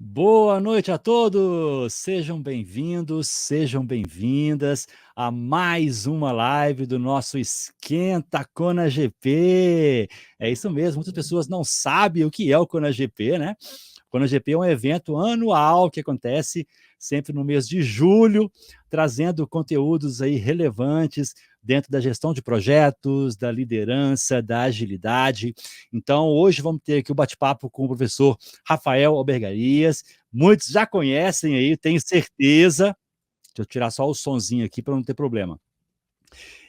Boa noite a todos! Sejam bem-vindos, sejam bem-vindas a mais uma live do nosso Esquenta Kona GP. É isso mesmo, muitas pessoas não sabem o que é o Kona GP, né? O Kona GP é um evento anual que acontece sempre no mês de julho, trazendo conteúdos aí relevantes dentro da gestão de projetos, da liderança, da agilidade. Então, hoje vamos ter aqui o bate-papo com o professor Rafael Albergarias. Muitos já conhecem aí, tenho certeza. Deixa eu tirar só o sonzinho aqui para não ter problema.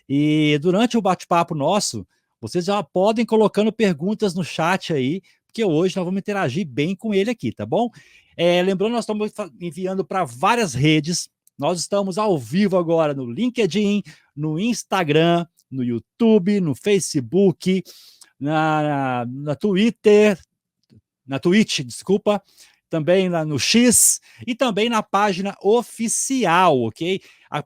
E durante o bate-papo nosso, vocês já podem colocando perguntas no chat aí, porque hoje nós vamos interagir bem com ele aqui, tá bom? Lembrando, nós estamos enviando para várias redes. Nós estamos ao vivo agora no LinkedIn, no Instagram, no YouTube, no Facebook, na Twitter, na Twitch, desculpa, também lá no X e também na página oficial, ok?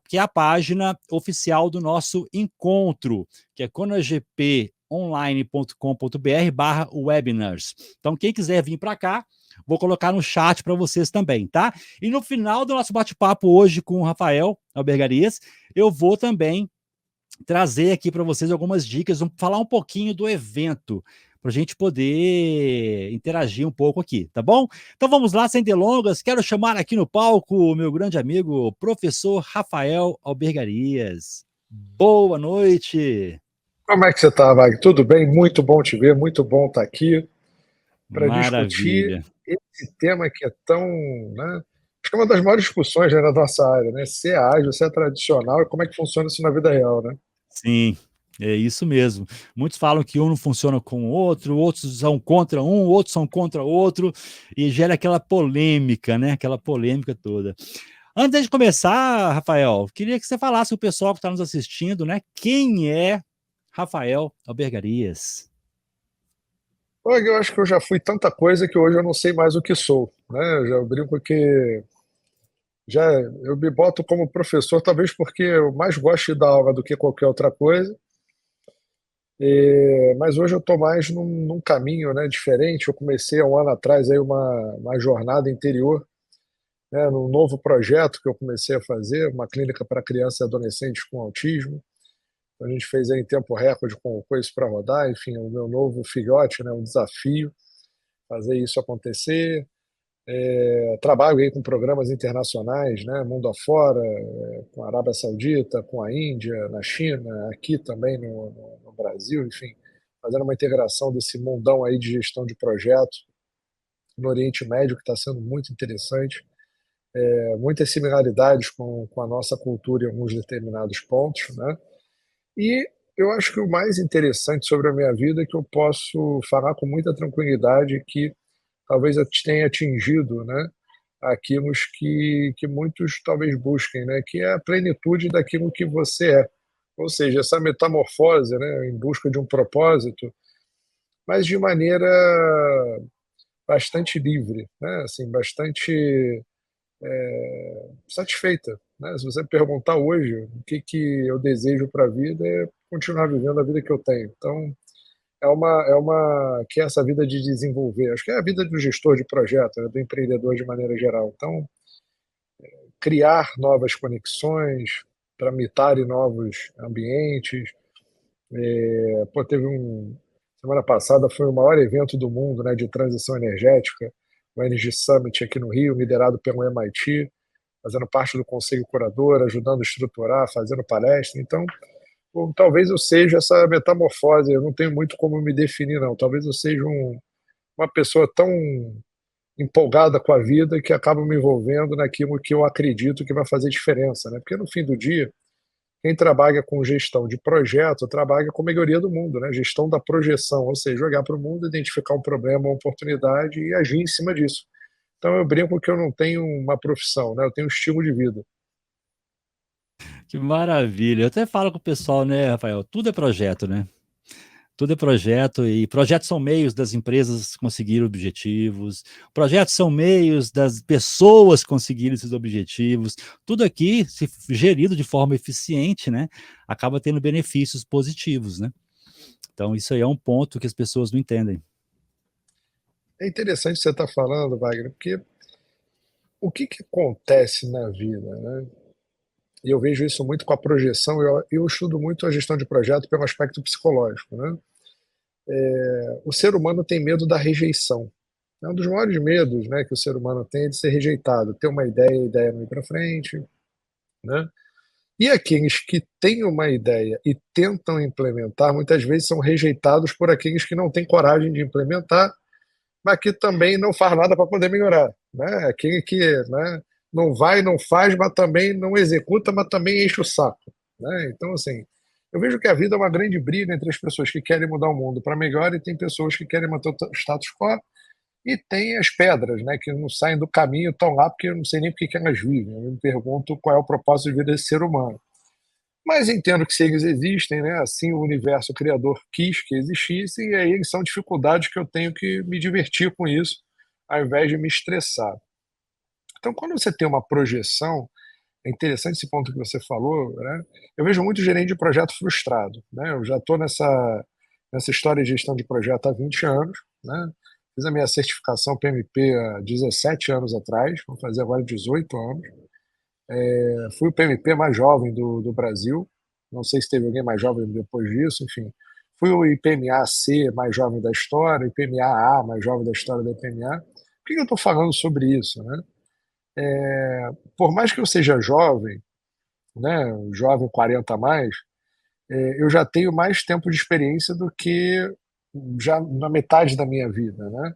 Que é a página oficial do nosso encontro, que é konagponline.com.br/webinars. Então, quem quiser vir para cá, vou colocar no chat para vocês também, tá? E no final do nosso bate-papo hoje com o Rafael Albergarias, eu vou também trazer aqui para vocês algumas dicas, vamos falar um pouquinho do evento, para a gente poder interagir um pouco aqui, tá bom? Então vamos lá, sem delongas, quero chamar aqui no palco o meu grande amigo, professor Rafael Albergarias. Boa noite! Como é que você está, Wagner? Tudo bem? Muito bom te ver, muito bom estar aqui para discutir Maravilha. esse tema que é tão, né? Acho que é uma das maiores discussões, né, na nossa área, né? Se é ágil, se é tradicional e como é que funciona isso na vida real, né? Sim, é isso mesmo. Muitos falam que um não funciona com o outro, outros são contra um, outros são contra outro, e gera aquela polêmica, né? Aquela polêmica toda. Antes de começar, Rafael, queria que você falasse o pessoal que está nos assistindo, né? Quem é Rafael Albergarias? Olha, eu acho que eu já fui tanta coisa que hoje eu não sei mais o que sou, né? Eu brinco que já eu me boto como professor, talvez porque eu mais gosto de dar aula do que qualquer outra coisa. Mas hoje eu estou mais num caminho, né, diferente. Eu comecei há um ano atrás aí uma jornada interior, né, num novo projeto que eu comecei a fazer, uma clínica para crianças e adolescentes com autismo. Então, a gente fez aí em tempo recorde com coisas para rodar, enfim, o meu novo filhote, né, um desafio fazer isso acontecer. Trabalho aí com programas internacionais, né, mundo afora, com a Arábia Saudita, com a Índia, na China, aqui também no Brasil, enfim, fazendo uma integração desse mundão aí de gestão de projetos no Oriente Médio, que está sendo muito interessante. Muitas similaridades com a nossa cultura em alguns determinados pontos, né? E eu acho que o mais interessante sobre a minha vida é que eu posso falar com muita tranquilidade que talvez eu tenha atingido, né, aquilo que muitos talvez busquem, né, que é a plenitude daquilo que você é. Ou seja, essa metamorfose, né, em busca de um propósito, mas de maneira bastante livre, né, assim, bastante satisfeita, né? Se você perguntar hoje o que eu desejo para a vida é continuar vivendo a vida que eu tenho. Então, é uma que é essa vida de desenvolver. Acho que é a vida do gestor de projeto, né, do empreendedor de maneira geral. Então, criar novas conexões, tramitar em novos ambientes. Pô, semana passada foi o maior evento do mundo, né, de transição energética, o Energy Summit aqui no Rio, liderado pelo MIT, fazendo parte do conselho curador, ajudando a estruturar, fazendo palestra. Então, talvez eu seja essa metamorfose, eu não tenho muito como me definir, não. Talvez eu seja uma pessoa tão empolgada com a vida que acaba me envolvendo naquilo que eu acredito que vai fazer diferença, né? Porque no fim do dia, quem trabalha com gestão de projeto trabalha com melhoria do mundo, né? Gestão da projeção, ou seja, olhar para o mundo, identificar um problema, uma oportunidade e agir em cima disso. Então eu brinco que eu não tenho uma profissão, né? Eu tenho um estilo de vida. Que maravilha. Eu até falo com o pessoal, né, Rafael? Tudo é projeto, né? Tudo é projeto e projetos são meios das empresas conseguir objetivos, projetos são meios das pessoas conseguirem esses objetivos. Tudo aqui, se gerido de forma eficiente, né, acaba tendo benefícios positivos, né? Então isso aí é um ponto que as pessoas não entendem. É interessante você estar falando, Wagner, porque o que que acontece na vida, né? E eu vejo isso muito com a projeção. Eu estudo muito a gestão de projeto pelo aspecto psicológico, né? O ser humano tem medo da rejeição. É um dos maiores medos, né, que o ser humano tem é de ser rejeitado, ter uma ideia, a ideia não ir para frente, né? E aqueles que têm uma ideia e tentam implementar, muitas vezes são rejeitados por aqueles que não têm coragem de implementar, mas que também não faz nada para poder melhorar, né? Aquele que, né, não vai, não faz, mas também não executa, mas também enche o saco, né? Então, assim, eu vejo que a vida é uma grande briga entre as pessoas que querem mudar o mundo para melhor e tem pessoas que querem manter o status quo e tem as pedras, né, que não saem do caminho, estão lá porque eu não sei nem por que elas vivem. Eu me pergunto qual é o propósito de vida desse ser humano. Mas entendo que se eles existem, né, assim o universo criador quis que existissem, e aí são dificuldades que eu tenho que me divertir com isso, ao invés de me estressar. Então, quando você tem uma projeção, é interessante esse ponto que você falou, né? Eu vejo muito gerente de projeto frustrado, né? Eu já estou nessa história de gestão de projeto há 20 anos, né? Fiz a minha certificação PMP há 17 anos atrás, vou fazer agora 18 anos. Fui o PMP mais jovem do Brasil, não sei se teve alguém mais jovem depois disso, enfim. Fui o IPMA-C mais jovem da história, IPMA-A mais jovem da história da IPMA. Por que eu estou falando sobre isso, né? Por mais que eu seja jovem, né, jovem 40 a mais, eu já tenho mais tempo de experiência do que já na metade da minha vida, né?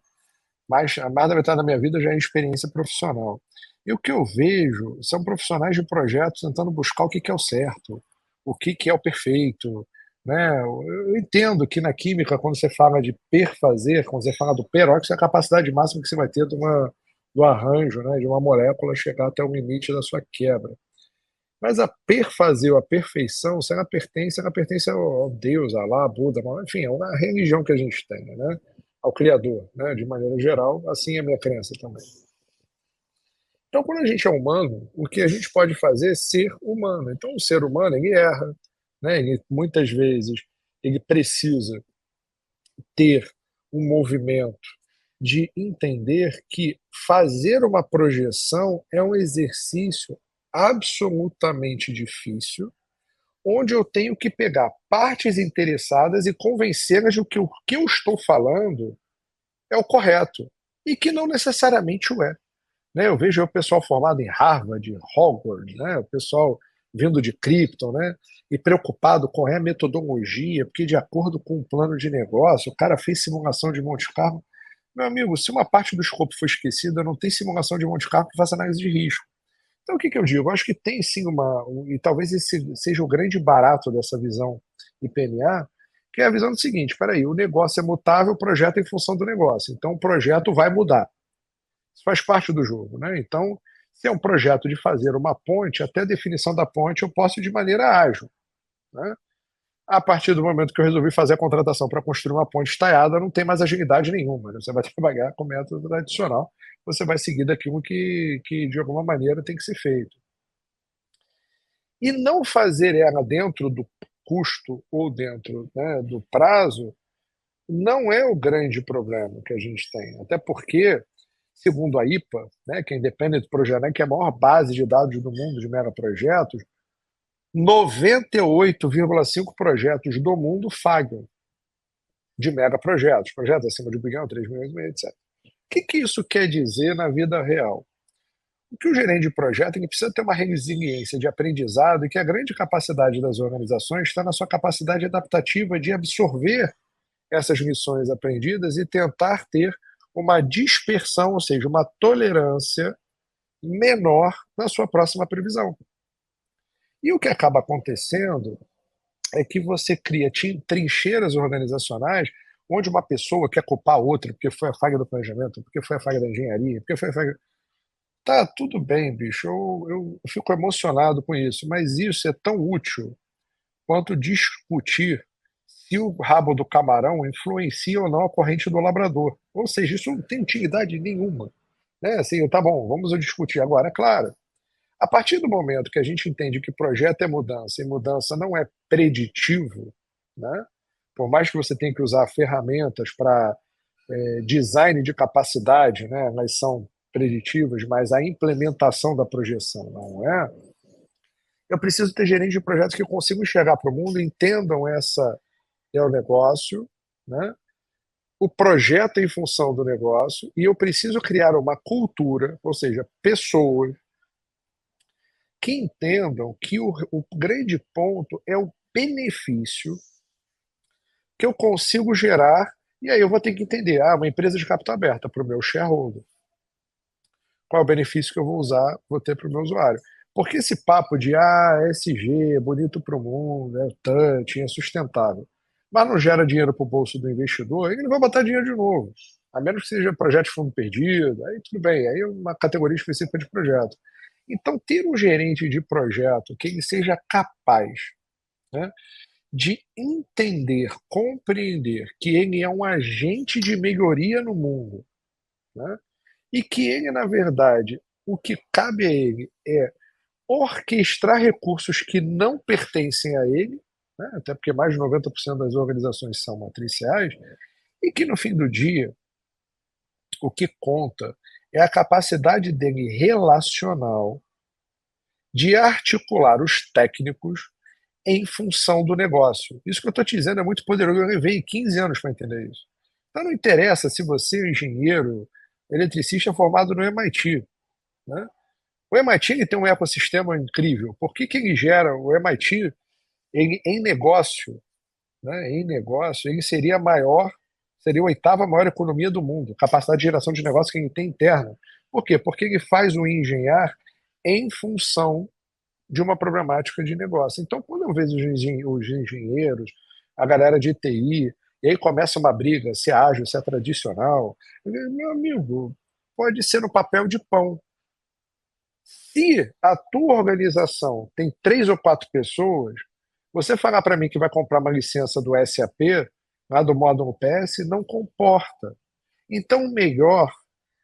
Mais da metade da minha vida já é experiência profissional. E o que eu vejo são profissionais de projetos tentando buscar o que que é o certo, o que que é o perfeito, né? Eu entendo que na química, quando você fala de perfazer, quando você fala do peróxido, é a capacidade máxima que você vai ter do arranjo, né, de uma molécula chegar até o limite da sua quebra. Mas a perfazer, a perfeição, se ela pertence ao Deus, a Alá, Buda, enfim, é uma religião que a gente tem, né? Ao Criador, né? De maneira geral, assim é a minha crença também. Então, quando a gente é humano, o que a gente pode fazer é ser humano. Então, o ser humano, ele erra, né? Ele, muitas vezes, ele precisa ter um movimento de entender que fazer uma projeção é um exercício absolutamente difícil, onde eu tenho que pegar partes interessadas e convencê-las de que o que eu estou falando é o correto, e que não necessariamente o é. Né? Eu vejo o pessoal formado em Harvard, Hogwarts, né? O pessoal vindo de Krypton, né? E preocupado com a metodologia, porque de acordo com o plano de negócio, o cara fez simulação de Monte Carlo. Meu amigo, se uma parte do escopo foi esquecida, não tem simulação de Monte Carlo que faça análise de risco. Então, o que que eu digo? Eu acho que tem sim e talvez esse seja o grande barato dessa visão IPMA, que é a visão do seguinte: peraí, o negócio é mutável, o projeto é em função do negócio. Então, o projeto vai mudar. Isso faz parte do jogo, né? Então, se é um projeto de fazer uma ponte, até a definição da ponte eu posso ir de maneira ágil, né? A partir do momento que eu resolvi fazer a contratação para construir uma ponte estaiada, não tem mais agilidade nenhuma, né? Você vai trabalhar com método tradicional, você vai seguir daquilo que de alguma maneira tem que ser feito. E não fazer ela dentro do custo ou dentro, né, do prazo não é o grande problema que a gente tem. Até porque, segundo a IPA, né, que é Independent Project, né, que é a maior base de dados do mundo de megaprojetos, 98,5 projetos do mundo falham de megaprojetos, projetos acima de 1 bilhão, 3 milhões e meio, etc. O que que isso quer dizer na vida real? O que o gerente de projeto ele precisa ter uma resiliência de aprendizado e que a grande capacidade das organizações está na sua capacidade adaptativa de absorver essas lições aprendidas e tentar ter uma dispersão, ou seja, uma tolerância menor na sua próxima previsão. E o que acaba acontecendo é que você cria trincheiras organizacionais onde uma pessoa quer culpar a outra porque foi a falha do planejamento, porque foi a falha da engenharia, porque foi a falha. Tá, tudo bem, bicho, eu fico emocionado com isso, mas isso é tão útil quanto discutir se o rabo do camarão influencia ou não a corrente do labrador. Ou seja, isso não tem utilidade nenhuma. Né? Assim, tá bom, vamos discutir agora. É claro, a partir do momento que a gente entende que projeto é mudança e mudança não é preditivo, né? Por mais que você tenha que usar ferramentas para design de capacidade, né? Elas são preditivas, mas a implementação da projeção não é, eu preciso ter gerentes de projetos que consigam chegar para o mundo, entendam essa é o negócio, né? O projeto em função do negócio, e eu preciso criar uma cultura, ou seja, pessoas que entendam que o grande ponto é o benefício que eu consigo gerar, e aí eu vou ter que entender, uma empresa de capital aberta para o meu shareholder. Qual é o benefício que eu vou ter para o meu usuário? Porque esse papo de ESG, é bonito para o mundo, é touch, é sustentável, mas não gera dinheiro para o bolso do investidor, ele não vai botar dinheiro de novo. A menos que seja projeto de fundo perdido, aí tudo bem, aí é uma categoria específica de projeto. Então, ter um gerente de projeto que ele seja capaz, né, de entender, compreender que ele é um agente de melhoria no mundo, né, e que ele, na verdade, o que cabe a ele é orquestrar recursos que não pertencem a ele, né, até porque mais de 90% das organizações são matriciais, e que no fim do dia, o que conta é a capacidade dele relacional de articular os técnicos em função do negócio. Isso que eu estou te dizendo é muito poderoso. Eu levei 15 anos para entender isso. Então não interessa se você é engenheiro, eletricista formado no MIT. Né? O MIT ele tem um ecossistema incrível. Por que ele gera? O MIT, ele, em negócio, né, ele seria maior, seria a oitava maior economia do mundo, capacidade de geração de negócio que ele tem interna. Por quê? Porque ele faz o engenhar em função de uma problemática de negócio. Então, quando eu vejo os engenheiros, a galera de TI, e aí começa uma briga, se é ágil, se é tradicional, meu amigo, pode ser no papel de pão. Se a tua organização tem 3 ou 4 pessoas, você falar para mim que vai comprar uma licença do SAP, lá do módulo PS, não comporta. Então, o melhor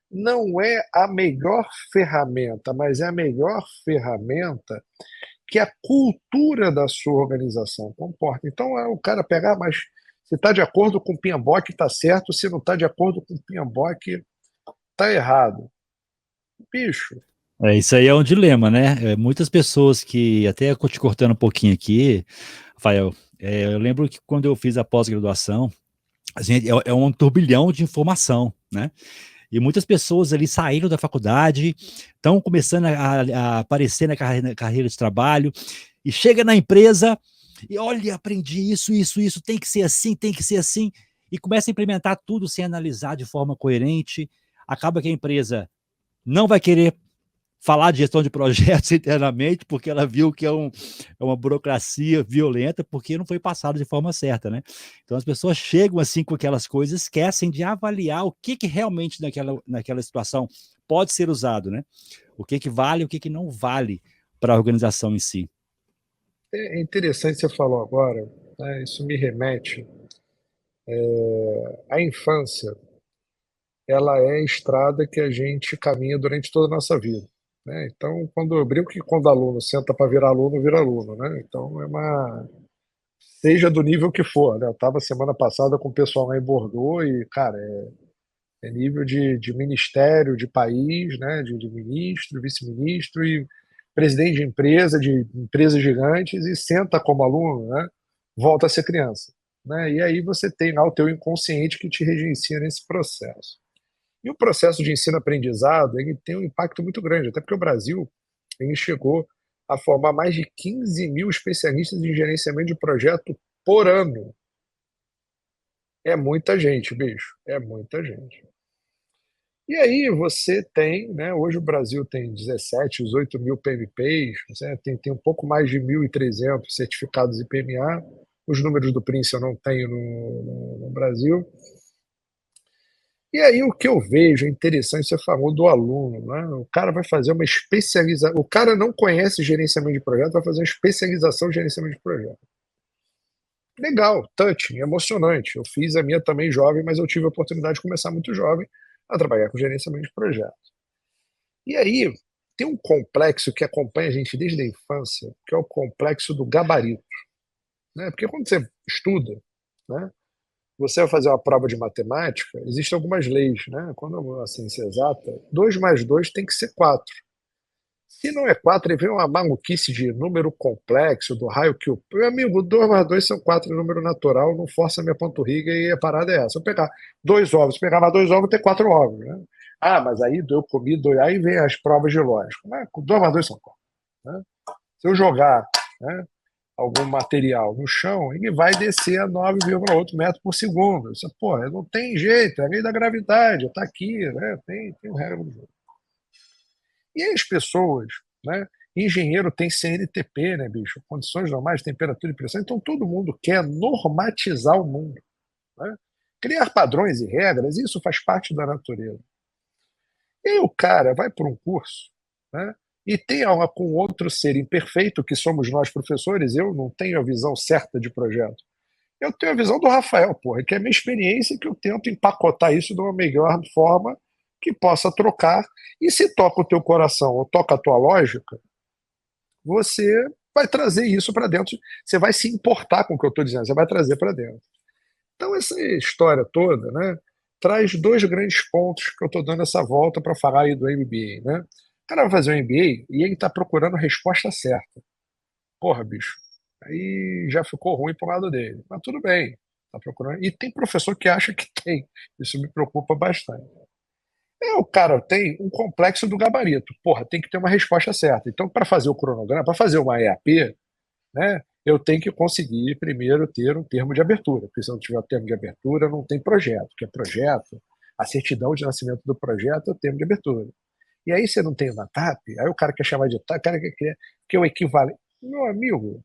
não é a melhor ferramenta, mas é a melhor ferramenta que a cultura da sua organização comporta. Então, é o cara pegar, mas se está de acordo com o PMBOK, está certo, se não está de acordo com o PMBOK, está errado. Bicho, Isso aí é um dilema, né? Muitas pessoas que, até te cortando um pouquinho aqui, Rafael, eu lembro que quando eu fiz a pós-graduação, é um turbilhão de informação, né? E muitas pessoas ali saíram da faculdade, estão começando a aparecer na carreira de trabalho, e chega na empresa e olha, aprendi isso, tem que ser assim, tem que ser assim, e começa a implementar tudo sem analisar de forma coerente. Acaba que a empresa não vai querer falar de gestão de projetos internamente, porque ela viu que é uma burocracia violenta, porque não foi passado de forma certa, né? Então as pessoas chegam assim com aquelas coisas, esquecem de avaliar o que realmente naquela situação pode ser usado, né? O que vale, o que não vale para a organização em si. é interessante você falou agora, né, isso me remete à infância. Ela é a estrada que a gente caminha durante toda a nossa vida. Né? Então, quando eu brinco que quando aluno senta para virar aluno, vira aluno. Né? Então, é uma. Seja do nível que for. Né? Eu estava semana passada com o pessoal lá em Bordeaux e, cara, é nível de ministério, de país, né? de ministro, vice-ministro e presidente de empresas gigantes e senta como aluno, né? Volta a ser criança. Né? E aí você tem lá o teu inconsciente que te regencia nesse processo. E o processo de ensino-aprendizado ele tem um impacto muito grande, até porque o Brasil ele chegou a formar mais de 15 mil especialistas em gerenciamento de projeto por ano. É muita gente, bicho, é muita gente. E aí você tem, né, hoje o Brasil tem 17, 18 mil PMPs, né, tem um pouco mais de 1.300 certificados IPMA, os números do Prince eu não tenho no Brasil. E aí o que eu vejo é interessante, você falou do aluno, né? O cara vai fazer uma especialização, o cara não conhece gerenciamento de projeto, vai fazer uma especialização em gerenciamento de projeto. Legal, touching, emocionante. Eu fiz a minha também jovem, mas eu tive a oportunidade de começar muito jovem a trabalhar com gerenciamento de projetos. E aí tem um complexo que acompanha a gente desde a infância, que é o complexo do gabarito. Né? Porque quando você estuda, né, você vai fazer uma prova de matemática, existem algumas leis, né? Quando a ciência é exata, 2 mais 2 tem que ser 4. Se não é 4, aí vem uma maluquice de número complexo, do raio que o. Meu amigo, 2 mais 2 são 4 em número natural, não força minha panturrilha e a parada é essa. Eu pegar 2 ovos, pegar mais 2 ovos, ter 4 ovos, né? Ah, mas aí eu comi 2, aí vem as provas de lógica. Né? 2 mais 2 são 4. Né? Se eu jogar, né, algum material no chão, ele vai descer a 9,8 metros por segundo. Isso, porra, não tem jeito, é a lei da gravidade, está aqui, né? Tem um regra do jogo. E aí as pessoas, né? Engenheiro tem CNTP, né, bicho? Condições normais, temperatura e pressão. Então todo mundo quer normatizar o mundo. Né? Criar padrões e regras, isso faz parte da natureza. E aí o cara vai para um curso, né? E tem aula com outro ser imperfeito, que somos nós professores. Eu não tenho a visão certa de projeto. Eu tenho a visão do Rafael, porra, que é a minha experiência e que eu tento empacotar isso de uma melhor forma que possa trocar. E se toca o teu coração ou toca a tua lógica, você vai trazer isso para dentro. Você vai se importar com o que eu estou dizendo, você vai trazer para dentro. Então, essa história toda, né, traz dois grandes pontos que eu estou dando essa volta para falar aí do MBA. Né? O cara vai fazer um MBA e ele está procurando a resposta certa. Porra, bicho, aí já ficou ruim pro lado dele. Mas tudo bem, tá procurando. E tem professor que acha que tem. Isso me preocupa bastante. O cara tem um complexo do gabarito. Porra, tem que ter uma resposta certa. Então, para fazer o cronograma, para fazer uma EAP, né, eu tenho que conseguir primeiro ter um termo de abertura. Porque se não tiver o termo de abertura, não tem projeto. Que é projeto, a certidão de nascimento do projeto é o termo de abertura. E aí você não tem uma TAP, aí o cara quer chamar de TAP, o cara quer que é o equivalente. Meu amigo,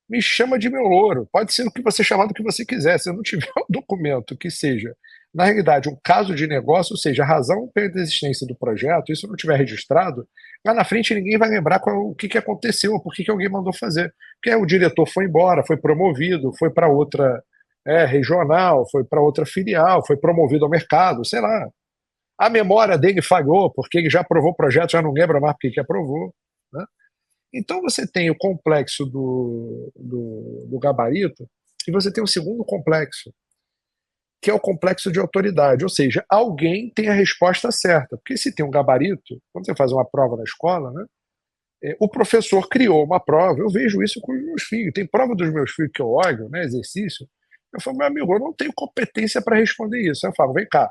me chama de meu louro. Pode ser o que você chamar do que você quiser. Se eu não tiver um documento que seja, na realidade, um caso de negócio, ou seja, a razão pela existência do projeto, isso não tiver registrado, lá na frente ninguém vai lembrar o que aconteceu, por que alguém mandou fazer. Porque o diretor foi embora, foi promovido, foi para outra regional, foi para outra filial, foi promovido ao mercado, sei lá. A memória dele falhou, porque ele já aprovou o projeto, já não lembra mais porque que aprovou. Né? Então você tem o complexo do gabarito e você tem o segundo complexo, que é o complexo de autoridade, ou seja, alguém tem a resposta certa. Porque se tem um gabarito, quando você faz uma prova na escola, né, o professor criou uma prova, eu vejo isso com os meus filhos, tem prova dos meus filhos que eu olho, né, exercício, eu falo, meu amigo, eu não tenho competência para responder isso. Eu falo, vem cá,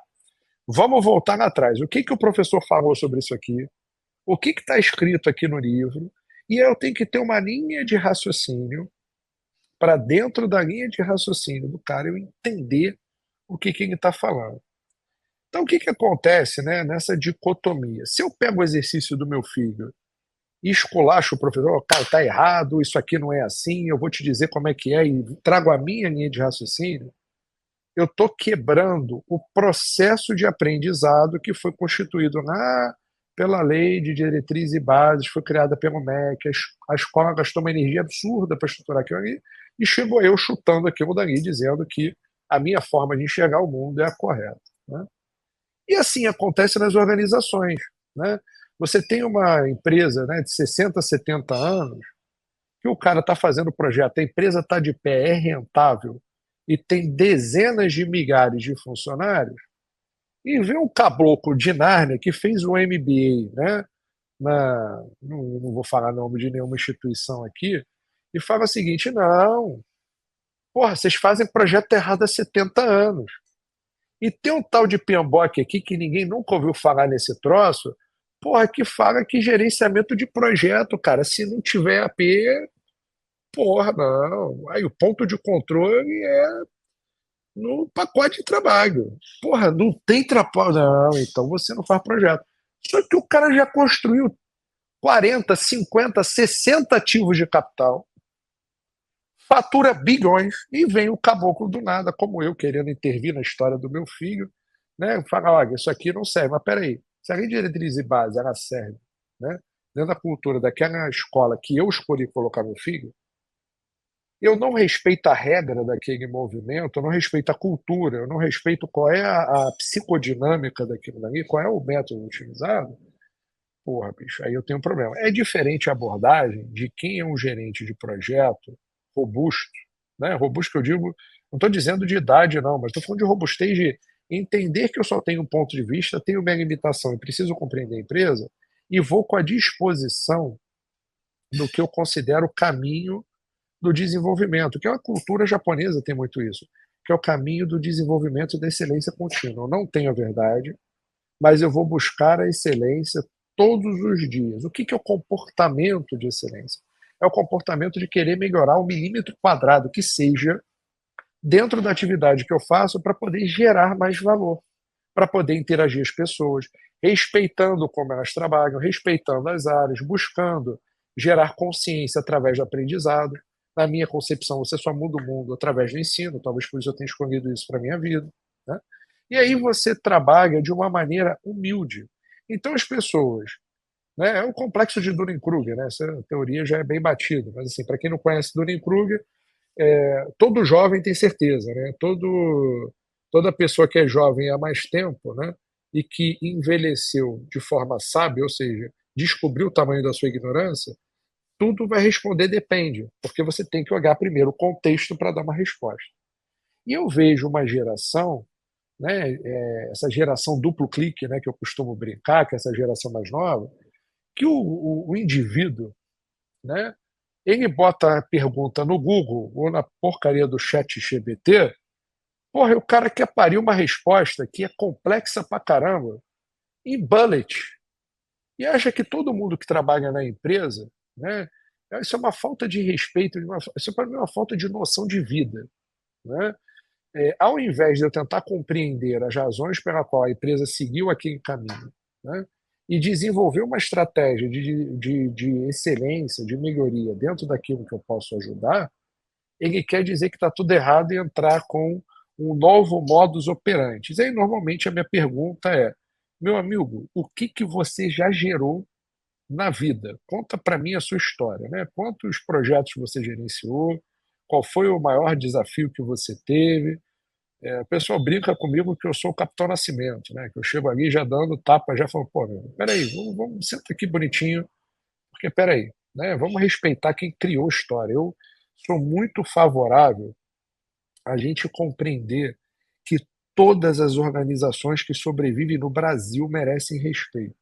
vamos voltar lá atrás, o que, que o professor falou sobre isso aqui? O que está escrito aqui no livro? E eu tenho que ter uma linha de raciocínio para dentro da linha de raciocínio do cara eu entender o que ele está falando. Então, o que, que acontece, né, nessa dicotomia? Se eu pego o exercício do meu filho e esculacho o professor, oh, cara, está errado, isso aqui não é assim, eu vou te dizer como é que é, e trago a minha linha de raciocínio, eu estou quebrando o processo de aprendizado que foi constituído pela lei de diretrizes e bases, foi criada pelo MEC, a escola gastou uma energia absurda para estruturar aquilo ali, e chegou eu chutando aquilo dali, dizendo que a minha forma de enxergar o mundo é a correta. Né? E assim acontece nas organizações. Né? Você tem uma empresa, né, de 60, 70 anos, que o cara está fazendo o projeto, a empresa está de pé, é rentável, e tem dezenas de milhares de funcionários, e vê um caboclo de Nárnia que fez um MBA, né, não vou falar nome de nenhuma instituição aqui, e fala o seguinte, não, porra, vocês fazem projeto errado há 70 anos. E tem um tal de Piamboque aqui que ninguém nunca ouviu falar nesse troço, porra, que fala que gerenciamento de projeto, cara, se não tiver AP, porra, não. Aí o ponto de controle é no pacote de trabalho. Porra, não tem trabalho. Não, então você não faz projeto. Só que o cara já construiu 40, 50, 60 ativos de capital, fatura bilhões, e vem o caboclo do nada, como eu, querendo intervir na história do meu filho, né? Fala, olha, isso aqui não serve. Mas peraí, se a rede de diretriz e base ela serve, né? Dentro da cultura daquela escola que eu escolhi colocar meu filho, eu não respeito a regra daquele movimento, eu não respeito a cultura, eu não respeito qual é a psicodinâmica daquilo dali, qual é o método utilizado, porra, bicho, aí eu tenho um problema. É diferente a abordagem de quem é um gerente de projeto robusto, né? Robusto que eu digo, Não estou dizendo de idade, não, mas estou falando de robustez de entender que eu só tenho um ponto de vista, tenho minha limitação e preciso compreender a empresa, e vou com a disposição do que eu considero o caminho do desenvolvimento, que é uma cultura japonesa, tem muito isso, que é o caminho do desenvolvimento e da excelência contínua. Eu não tenho a verdade, mas eu vou buscar a excelência todos os dias. O que é o comportamento de excelência? É o comportamento de querer melhorar um milímetro quadrado que seja dentro da atividade que eu faço para poder gerar mais valor, para poder interagir as pessoas, respeitando como elas trabalham, respeitando as áreas, buscando gerar consciência através do aprendizado. Na minha concepção, você só muda o mundo através do ensino, talvez por isso eu tenha escolhido isso para a minha vida. Né? E aí você trabalha de uma maneira humilde. Então as pessoas, né, é o complexo de Dunning-Kruger, né? Essa teoria já é bem batida, mas assim, para quem não conhece Dunning-Kruger, todo jovem tem certeza, né? Toda pessoa que é jovem há mais tempo, né, e que envelheceu de forma sábia, ou seja, descobriu o tamanho da sua ignorância, tudo vai responder depende, porque você tem que olhar primeiro o contexto para dar uma resposta. E eu vejo uma geração, né, essa geração duplo clique, né, que eu costumo brincar, que é essa geração mais nova, que o indivíduo, né, ele bota a pergunta no Google ou na porcaria do chat GPT, porra, e o cara quer parir uma resposta que é complexa pra caramba, em bullet, e acha que todo mundo que trabalha na empresa, né, isso é uma falta de respeito, isso para mim é uma falta de noção de vida. Né? Ao invés de eu tentar compreender as razões pela qual a empresa seguiu aquele caminho, né, e desenvolver uma estratégia de excelência, de melhoria dentro daquilo que eu posso ajudar, ele quer dizer que está tudo errado e entrar com um novo modus operandi. E aí, normalmente, a minha pergunta é, meu amigo, o que você já gerou na vida? Conta para mim a sua história. Né? Quantos projetos você gerenciou? Qual foi o maior desafio que você teve? O pessoal brinca comigo que eu sou o Capitão Nascimento, né? Que eu chego ali já dando tapa, já falando, pô, meu, peraí, vamos senta aqui bonitinho, porque peraí, né? Vamos respeitar quem criou a história. Eu sou muito favorável a gente compreender que todas as organizações que sobrevivem no Brasil merecem respeito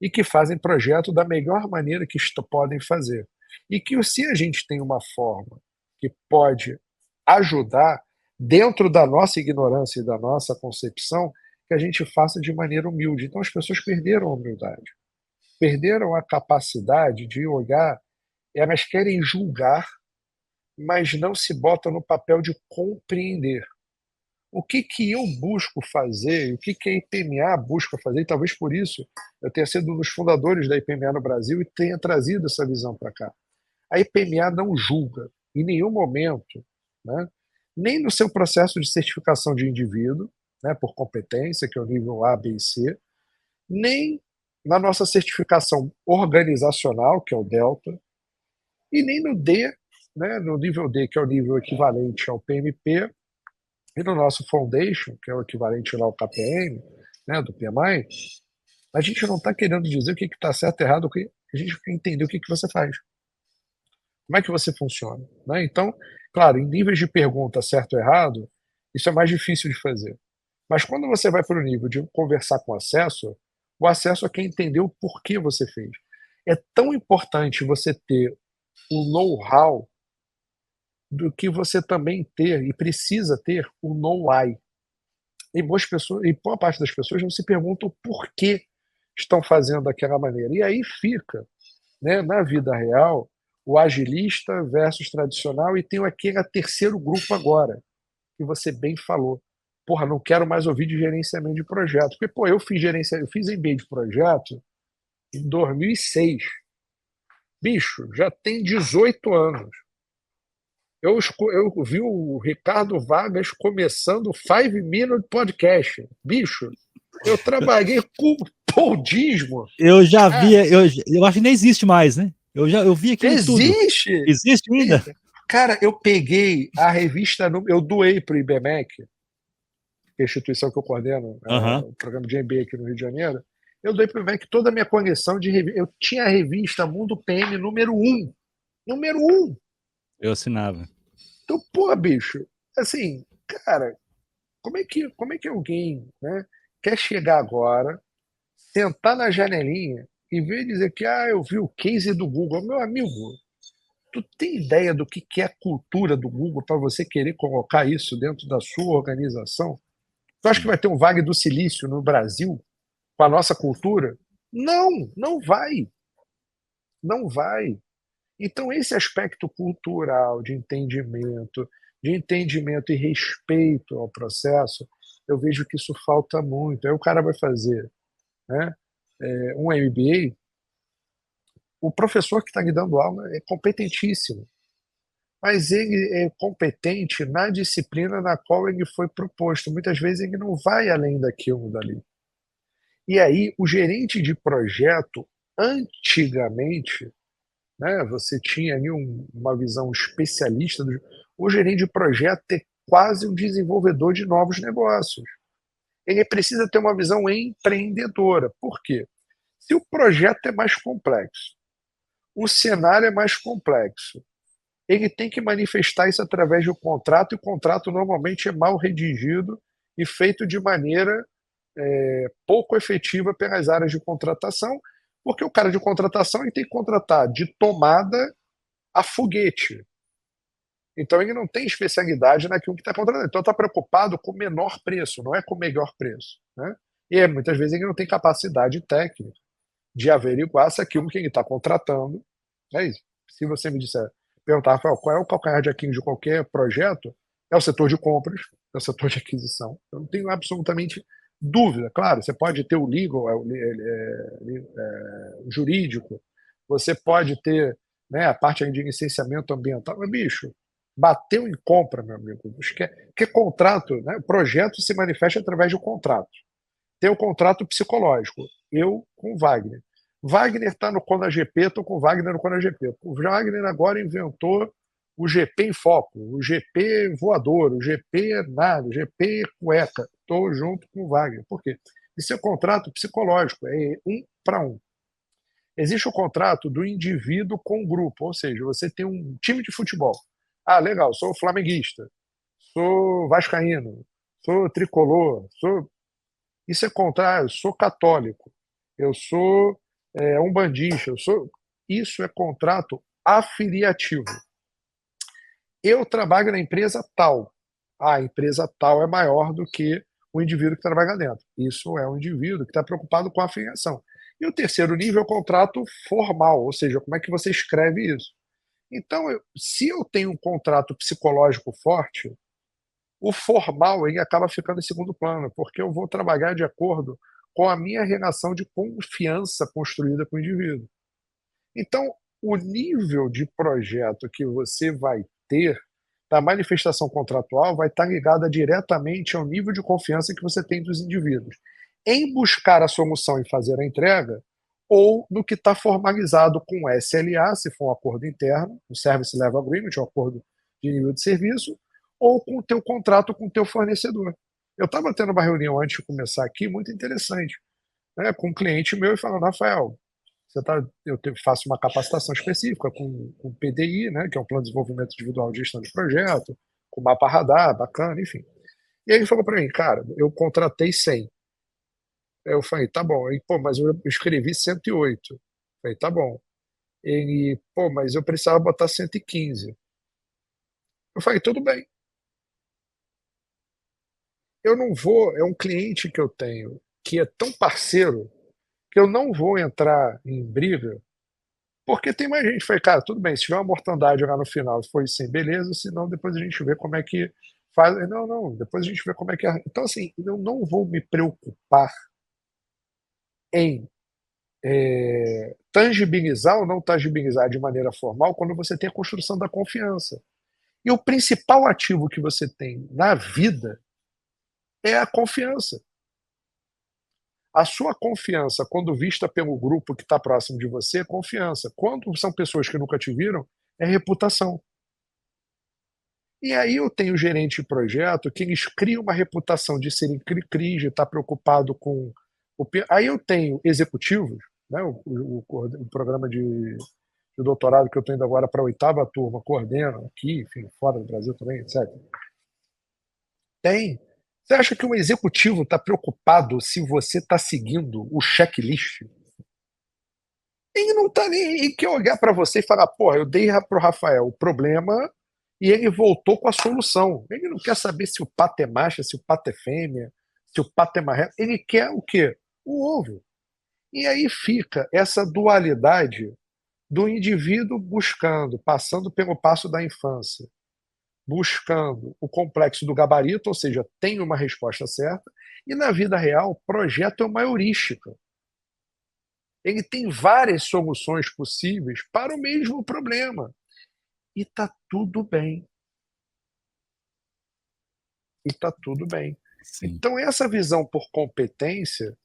e que fazem projeto da melhor maneira que podem fazer. E que se a gente tem uma forma que pode ajudar, dentro da nossa ignorância e da nossa concepção, que a gente faça de maneira humilde. Então as pessoas perderam a humildade, perderam a capacidade de olhar, elas querem julgar, mas não se botam no papel de compreender. O que eu busco fazer, o que a IPMA busca fazer, e talvez por isso eu tenha sido um dos fundadores da IPMA no Brasil e tenha trazido essa visão para cá. A IPMA não julga em nenhum momento, né, nem no seu processo de certificação de indivíduo, né, por competência, que é o nível A, B e C, nem na nossa certificação organizacional, que é o Delta, e nem no D, né, no nível D, que é o nível equivalente ao PMP, e no nosso Foundation, que é o equivalente lá ao KPM, né, do PMI, a gente não está querendo dizer o que está certo e errado, a gente quer entender o que você faz. Como é que você funciona? Né? Então, claro, em níveis de pergunta certo ou errado, isso é mais difícil de fazer. Mas quando você vai para o nível de conversar com o acesso é quem entendeu o porquê você fez. É tão importante você ter o know-how do que você também ter e precisa ter o know-why. E boas pessoas, e boa parte das pessoas não se perguntam por que estão fazendo daquela maneira. E aí fica, né, na vida real, o agilista versus tradicional, e tem aquele terceiro grupo agora, que você bem falou. Porra, não quero mais ouvir de gerenciamento de projeto. Porque, pô, eu fiz MBA de projeto em 2006. Bicho, já tem 18 anos. Eu vi o Ricardo Vargas começando o 5 Minute Podcast. Bicho, eu trabalhei com podismo. Eu já via, eu acho que nem existe mais, né? Eu vi aquilo tudo. Existe! Existe ainda? Cara, eu peguei a revista, eu doei para o IBMEC, que é a instituição que eu coordeno, Aham. o programa de MBA aqui no Rio de Janeiro. Eu doei para o IBMEC toda a minha coleção de revistas. Eu tinha a revista Mundo PM número 1. Número 1. Eu assinava. Então, pô, bicho, assim, cara, como é que alguém, né, quer chegar agora, sentar na janelinha e ver dizer que, eu vi o case do Google. Meu amigo, tu tem ideia do que é a cultura do Google para você querer colocar isso dentro da sua organização? Tu acha que Sim. vai ter um Vale do Silício no Brasil com a nossa cultura? Não, não vai, não vai. Então, esse aspecto cultural de entendimento e respeito ao processo, eu vejo que isso falta muito. Aí o cara vai fazer, né, um MBA, o professor que está lhe dando aula é competentíssimo, mas ele é competente na disciplina na qual ele foi proposto. Muitas vezes ele não vai além daquilo dali. E aí, o gerente de projeto, antigamente, né, você tinha ali uma visão especialista. O gerente de projeto é quase um desenvolvedor de novos negócios. Ele precisa ter uma visão empreendedora. Por quê? Se o projeto é mais complexo, o cenário é mais complexo, ele tem que manifestar isso através de um contrato, e o contrato normalmente é mal redigido e feito de maneira pouco efetiva pelas áreas de contratação, porque o cara de contratação ele tem que contratar de tomada a foguete. Então ele não tem especialidade naquilo que está contratando. Então está preocupado com o menor preço, não é com o melhor preço. Né? E muitas vezes ele não tem capacidade técnica de averiguar se aquilo que ele está contratando é isso. Se você me disser, perguntar, Rafael, qual é o calcanhar de Aquiles de qualquer projeto, é o setor de compras, é o setor de aquisição. Eu não tenho absolutamente dúvida. Claro, você pode ter o legal, o jurídico, você pode ter, né, a parte aí de licenciamento ambiental, mas, bicho, bateu em compra, meu amigo. Que contrato, né? O projeto se manifesta através de um contrato. Tem o contrato psicológico. Eu com o Wagner. Wagner está no CONAGP, estou com o Wagner no CONAGP. O Wagner agora inventou o GP em foco, o GP voador, o GP nada, o GP cueca. Estou junto com o Wagner. Por quê? Isso é contrato psicológico, é um para um. Existe o contrato do indivíduo com o grupo, ou seja, você tem um time de futebol. Legal, sou flamenguista, sou vascaíno, sou tricolor, isso é contrário, eu sou católico, eu sou umbandista, isso é contrato afiliativo. Eu trabalho na empresa tal. A empresa tal é maior do que o indivíduo que trabalha dentro. Isso é um indivíduo que está preocupado com a afiliação. E o terceiro nível é o contrato formal, ou seja, como é que você escreve isso. Então, se eu tenho um contrato psicológico forte, o formal ele acaba ficando em segundo plano, porque eu vou trabalhar de acordo com a minha relação de confiança construída com o indivíduo. Então, o nível de projeto que você vai ter da manifestação contratual vai estar ligada diretamente ao nível de confiança que você tem dos indivíduos, em buscar a solução e fazer a entrega, ou no que está formalizado com o SLA, se for um acordo interno, o Service Level Agreement, um acordo de nível de serviço, ou com o teu contrato com o teu fornecedor. Eu estava tendo uma reunião antes de começar aqui, muito interessante, né, com um cliente meu e falando, Rafael, faço uma capacitação específica com PDI, né, que é um plano de desenvolvimento individual de gestão de projeto, com mapa radar, bacana, enfim. E aí ele falou para mim, cara, eu contratei 100. Aí eu falei, tá bom. Aí, pô, mas eu escrevi 108. Eu falei, tá bom. Ele, pô, mas eu precisava botar 115. Eu falei, tudo bem. Eu não vou, é um cliente que eu tenho que é tão parceiro que eu não vou entrar em briga. Porque tem mais gente. Falei, cara, tudo bem, se tiver uma mortandade lá no final, foi sem beleza, senão depois a gente vê como é que faz. Não, não, depois a gente vê como é que é. Então, assim, eu não vou me preocupar em tangibilizar ou não tangibilizar de maneira formal quando você tem a construção da confiança. E o principal ativo que você tem na vida é a confiança. A sua confiança, quando vista pelo grupo que está próximo de você, é confiança. Quando são pessoas que nunca te viram, é reputação. E aí eu tenho gerente de projeto que eles criam uma reputação de serem cri-cri, de estar preocupado com Aí eu tenho executivos, né, o programa de doutorado que eu estou indo agora para a 8ª turma, coordeno aqui, enfim, fora do Brasil também, etc. Tem. Você acha que um executivo está preocupado se você está seguindo o checklist? Ele não está nem aí, ele quer olhar para você e falar, porra, eu dei para o Rafael o problema e ele voltou com a solução. Ele não quer saber se o pato é macho, se o pato é fêmea, se o pato é marreco. Ele quer o quê? O ovo. E aí fica essa dualidade do indivíduo buscando, passando pelo passo da infância, buscando o complexo do gabarito, ou seja, tem uma resposta certa, e na vida real, o projeto é uma heurística. Ele tem várias soluções possíveis para o mesmo problema. E está tudo bem. E está tudo bem. Sim. Então, essa visão por competência,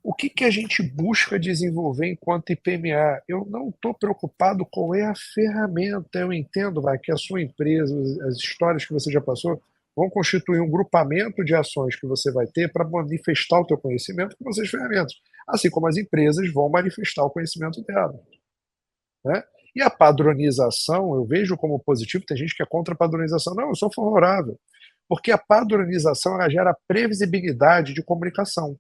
o que a gente busca desenvolver enquanto IPMA? Eu não estou preocupado qual é a ferramenta. Eu entendo, vai, que a sua empresa, as histórias que você já passou, vão constituir um grupamento de ações que você vai ter para manifestar o teu conhecimento com essas ferramentas. Assim como as empresas vão manifestar o conhecimento delas. Né? E a padronização, eu vejo como positivo, tem gente que é contra a padronização. Não, eu sou favorável. Porque a padronização ela gera previsibilidade de comunicação.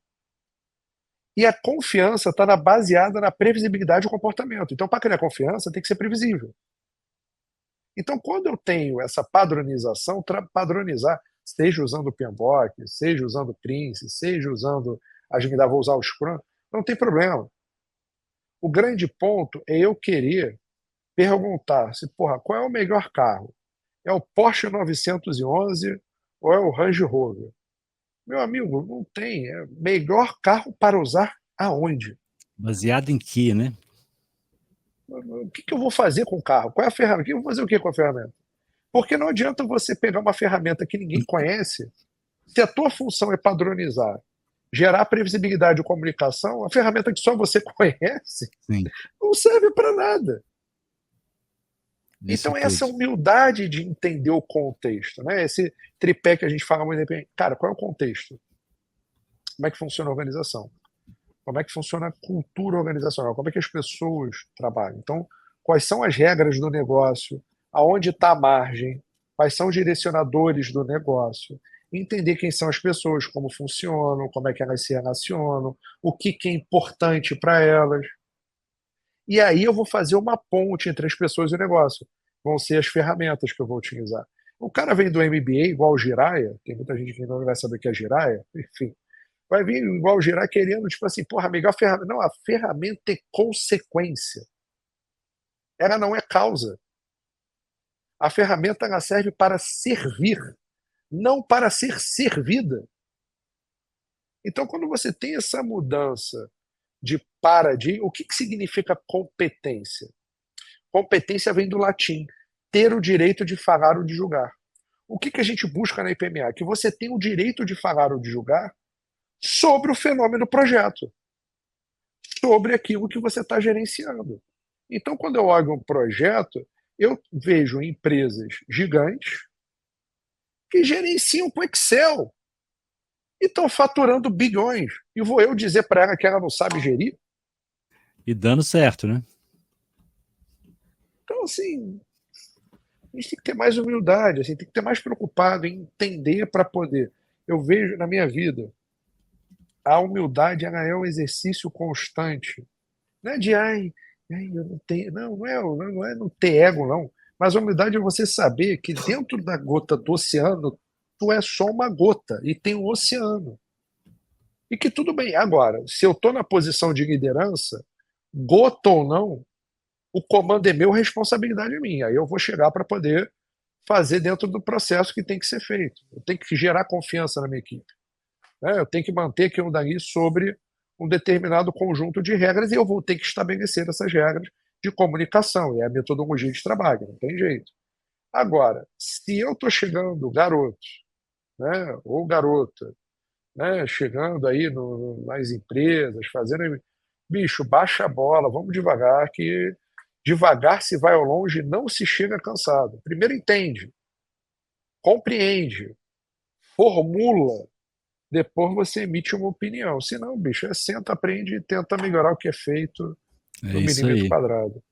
E a confiança está baseada na previsibilidade do comportamento. Então, para criar confiança, tem que ser previsível. Então, quando eu tenho essa padronização, padronizar, seja usando o PMBOK, seja usando o Prince, seja usando Agilidade, vou usar o Scrum, não tem problema. O grande ponto é eu querer perguntar se, porra, qual é o melhor carro? É o Porsche 911 ou é o Range Rover? Meu amigo, não tem. É melhor carro para usar aonde? Baseado em que, né? O que eu vou fazer com o carro? Qual é a ferramenta? Eu vou fazer o que com a ferramenta? Porque não adianta você pegar uma ferramenta que ninguém conhece, se a tua função é padronizar, gerar previsibilidade de comunicação, a ferramenta que só você conhece Sim, não serve para nada. isso Então, essa tudo. humildade de entender o contexto, né? Esse tripé que a gente fala muito tempo, cara, qual é o contexto? Como é que funciona a organização? Como é que funciona a cultura organizacional? Como é que as pessoas trabalham? Então, quais são as regras do negócio? Aonde está a margem? Quais são os direcionadores do negócio? Entender quem são as pessoas, como funcionam, como é que elas se relacionam, o que é importante para elas. E aí eu vou fazer uma ponte entre as pessoas e o negócio. Vão ser as ferramentas que eu vou utilizar. O cara vem do MBA igual o Jiraya, tem muita gente que não vai saber o que é Jiraya, enfim. Vai vir igual o Jiraya querendo, tipo assim, porra, a melhor ferramenta. Não, a ferramenta é consequência. Ela não é causa. A ferramenta ela serve para servir, não para ser servida. Então, quando você tem essa mudança de paradigma, o que significa competência? Competência vem do latim, ter o direito de falar ou de julgar. O que a gente busca na IPMA? Que você tenha o direito de falar ou de julgar sobre o fenômeno do projeto, sobre aquilo que você está gerenciando. Então, quando eu olho um projeto, eu vejo empresas gigantes que gerenciam com Excel e estão faturando bilhões. E vou eu dizer para ela que ela não sabe gerir? E dando certo, né? Então, assim, a gente tem que ter mais humildade, assim, tem que ter mais preocupado em entender para poder. Eu vejo na minha vida, a humildade ela é um exercício constante. Não é de, ai, eu não tenho. Não, não é não ter ego, não. Mas a humildade é você saber que dentro da gota do oceano, tu é só uma gota e tem um oceano. E que tudo bem. Agora, se eu estou na posição de liderança, gota ou não, o comando é meu, a responsabilidade é minha. Aí eu vou chegar para poder fazer dentro do processo que tem que ser feito. Eu tenho que gerar confiança na minha equipe. Né? Eu tenho que manter aquilo dali sobre um determinado conjunto de regras e eu vou ter que estabelecer essas regras de comunicação, e é a metodologia de trabalho, não tem jeito. Agora, se eu estou chegando, garoto, né, ou garota, né, chegando aí nas empresas, fazendo. Bicho, baixa a bola, vamos devagar, que devagar se vai ao longe, não se chega cansado. Primeiro entende, compreende, formula, depois você emite uma opinião. Se não, bicho, senta, aprende e tenta melhorar o que é feito É no isso milímetro aí. quadrado.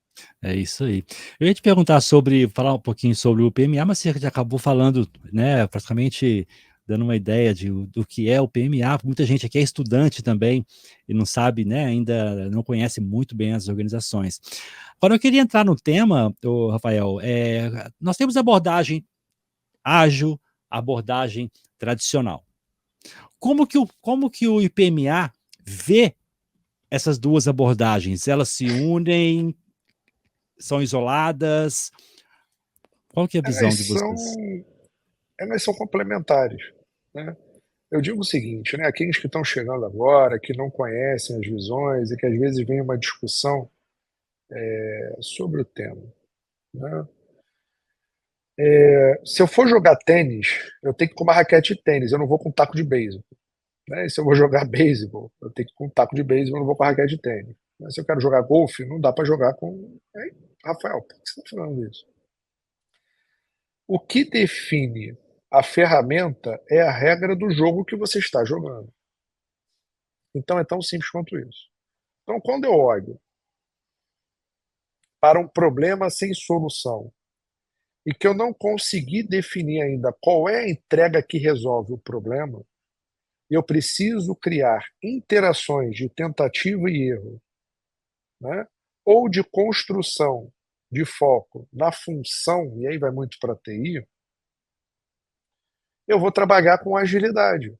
É isso aí. Eu ia te perguntar sobre falar um pouquinho sobre o PMA, mas você já acabou falando, né, praticamente dando uma ideia do que é o PMA. Muita gente aqui é estudante também e não sabe, né, ainda não conhece muito bem as organizações. Agora eu queria entrar no tema, ô Rafael, nós temos abordagem ágil, abordagem tradicional. Como que o IPMA vê essas 2 abordagens? Elas se unem, são isoladas? Qual que é a visão Elas de são, vocês? elas são complementares, né? Eu digo o seguinte, né? Aqueles que estão chegando agora, que não conhecem as visões e que às vezes vem uma discussão sobre o tema, né? Se eu for jogar tênis, eu tenho que ir com uma raquete de tênis, eu não vou com um taco de beisebol, né? E se eu vou jogar beisebol, eu tenho que ir com um taco de beisebol, eu não vou com a raquete de tênis. Mas se eu quero jogar golfe, não dá para jogar com. Aí, Rafael, por que você está falando isso? O que define a ferramenta é a regra do jogo que você está jogando. Então é tão simples quanto isso. Então, quando eu olho para um problema sem solução e que eu não consegui definir ainda qual é a entrega que resolve o problema, eu preciso criar interações de tentativa e erro, né? Ou de construção de foco na função, e aí vai muito para a TI, eu vou trabalhar com agilidade,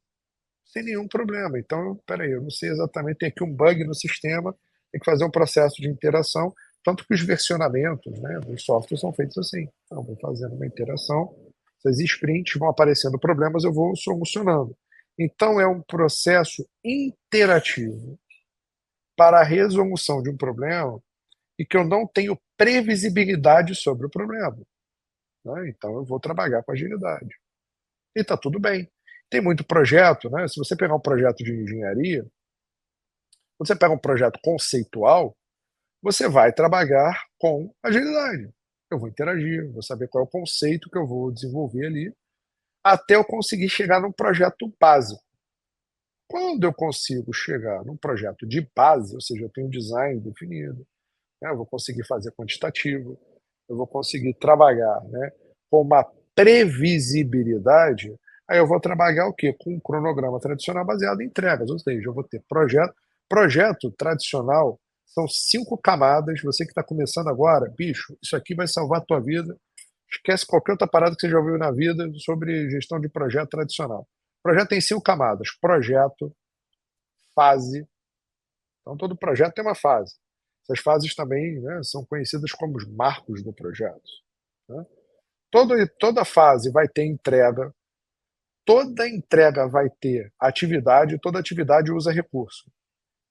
sem nenhum problema. Então, peraí, eu não sei exatamente, tem aqui um bug no sistema, tem que fazer um processo de interação, tanto que os versionamentos, né, dos softwares são feitos assim. Então, eu vou fazendo uma interação, essas sprints vão aparecendo problemas, eu vou solucionando. Então, é um processo interativo para a resolução de um problema e que eu não tenho previsibilidade sobre o problema, né? Então, eu vou trabalhar com agilidade. E está tudo bem. Tem muito projeto, né? Se você pegar um projeto de engenharia, quando você pega um projeto conceitual, você vai trabalhar com agilidade. Eu vou interagir, vou saber qual é o conceito que eu vou desenvolver ali, até eu conseguir chegar num projeto básico. Quando eu consigo chegar num projeto de base, ou seja, eu tenho um design definido, né, eu vou conseguir fazer quantitativo, eu vou conseguir trabalhar, né, com uma previsibilidade, aí eu vou trabalhar o quê? Com um cronograma tradicional baseado em entregas, ou seja, eu vou ter projeto tradicional são 5 camadas, você que está começando agora, bicho, isso aqui vai salvar a tua vida, esquece qualquer outra parada que você já ouviu na vida sobre gestão de projeto tradicional. O projeto tem 5 camadas, projeto, fase, então todo projeto tem uma fase. Essas fases também, né, são conhecidas como os marcos do projeto, né? Toda fase vai ter entrega, toda entrega vai ter atividade, toda atividade usa recurso.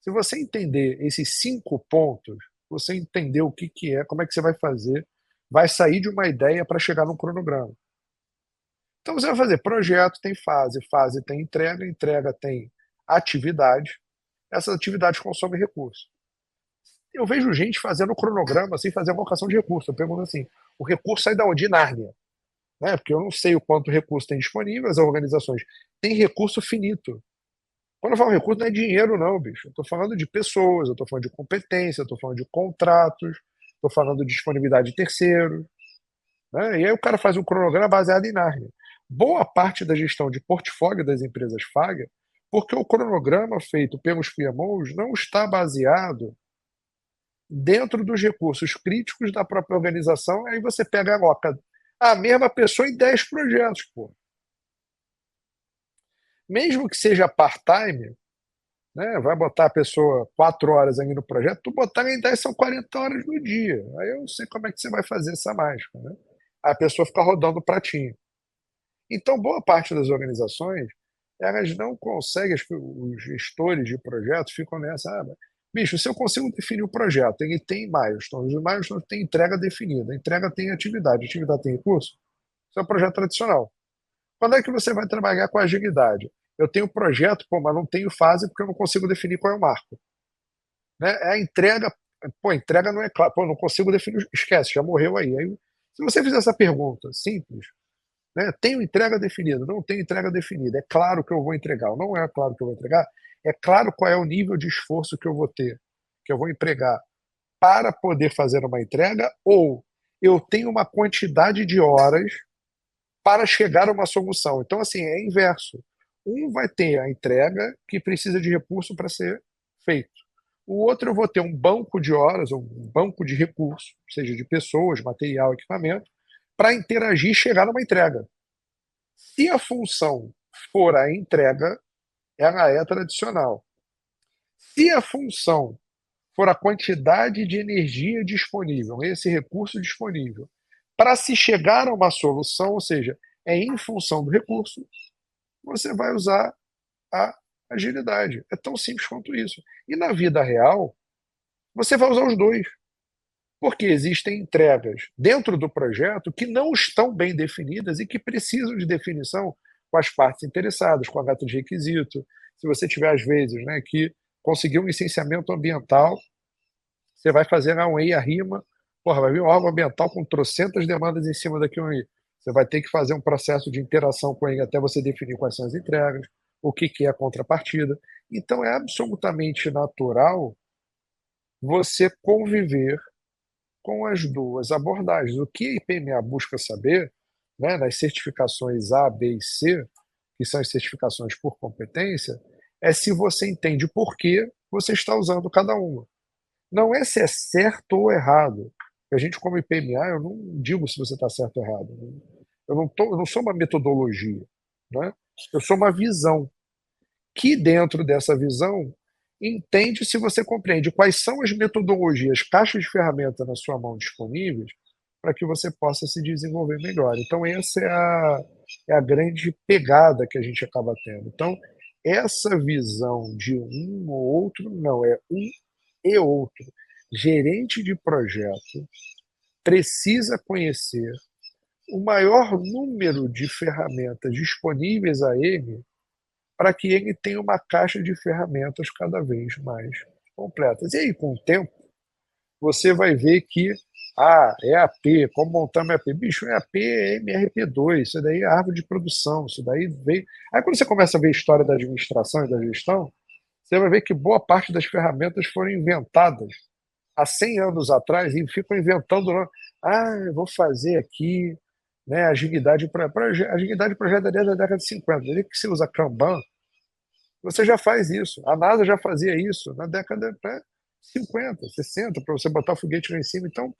Se você entender esses 5 pontos, você entender o que, que é, como é que você vai fazer, vai sair de uma ideia para chegar num cronograma. Então você vai fazer projeto, tem fase, fase tem entrega, entrega tem atividade, essas atividades consomem recurso. Eu vejo gente fazendo cronograma sem fazer alocação de recurso. Eu pergunto assim: o recurso sai da onde? De Nárnia. Né? Porque eu não sei o quanto recurso tem disponível, as organizações têm recurso finito. Quando eu falo recurso, não é dinheiro, não, bicho. Eu estou falando de pessoas, eu estou falando de competência, eu estou falando de contratos, estou falando de disponibilidade de terceiros. Né? E aí o cara faz um cronograma baseado em Nárnia. Boa parte da gestão de portfólio das empresas falha porque o cronograma feito pelos PMOs não está baseado dentro dos recursos críticos da própria organização, aí você pega e aloca a mesma pessoa em 10 projetos, pô. Mesmo que seja part-time, né, vai botar a pessoa 4 horas aí no projeto, tu botar em 10 são 40 horas no dia. Aí eu não sei como é que você vai fazer essa mágica, né? A pessoa fica rodando o pratinho. Então, boa parte das organizações, elas não conseguem, os gestores de projetos ficam nessa, bicho, se eu consigo definir o projeto, ele tem milestones, os milestones tem entrega definida, a entrega tem atividade, a atividade tem recurso, isso é um projeto tradicional. Quando é que você vai trabalhar com agilidade? Eu tenho projeto, pô, mas não tenho fase porque eu não consigo definir qual é o marco. Né? É a entrega, pô, a entrega não é clara, pô, não consigo definir, esquece, já morreu aí. Se você fizer essa pergunta simples, né? Tenho entrega definida, não tenho entrega definida. É claro que eu vou entregar, ou não é claro que eu vou entregar, é claro qual é o nível de esforço que eu vou ter, que eu vou empregar. para poder fazer uma entrega, ou eu tenho uma quantidade de horas para chegar a uma solução. Então, assim, é inverso. Um vai ter a entrega que precisa de recurso para ser feito. O outro eu vou ter um banco de horas, ou um banco de recursos, seja de pessoas, material, equipamento, para interagir e chegar numa entrega. Se a função for a entrega, ela é tradicional. Se a função for a quantidade de energia disponível, esse recurso disponível, para se chegar a uma solução, ou seja, é em função do recurso, você vai usar a agilidade. É tão simples quanto isso. E na vida real, você vai usar os dois. Porque existem entregas dentro do projeto que não estão bem definidas e que precisam de definição com as partes interessadas, com a data de requisito. Se você tiver, às vezes, né, que conseguir um licenciamento ambiental, você vai fazer um EIA-RIMA, porra, vai vir um órgão ambiental com trocentas demandas em cima daquilo aí. Você vai ter que fazer um processo de interação com ele até você definir quais são as entregas, o que é a contrapartida. Então é absolutamente natural você conviver com as duas abordagens. O que a IPMA busca saber, né, nas certificações A, B e C, que são as certificações por competência, é se você entende por que você está usando cada uma. Não é se é certo ou errado. A gente, como IPMA, eu não digo se você está certo ou errado. Eu não sou uma metodologia, né? Eu sou uma visão que, dentro dessa visão, entende se você compreende quais são as metodologias, caixas de ferramenta na sua mão disponíveis para que você possa se desenvolver melhor. Então, essa é a grande pegada que a gente acaba tendo. Então, essa visão de um ou outro, não, é um e outro. Gerente de projeto precisa conhecer o maior número de ferramentas disponíveis a ele para que ele tenha uma caixa de ferramentas cada vez mais completas. E aí, com o tempo, você vai ver que EAP, como montar um EAP? Bicho, EAP é MRP2, isso daí é árvore de produção, isso daí veio... Aí quando você começa a ver a história da administração e da gestão, você vai ver que boa parte das ferramentas foram inventadas há 100 anos atrás e ficam inventando, eu vou fazer aqui, né, agilidade para agilidade projeto é desde a década de 50. Desde que você usa Kanban, você já faz isso. A NASA já fazia isso na década de 50, 60, para você botar o foguete lá em cima. Então,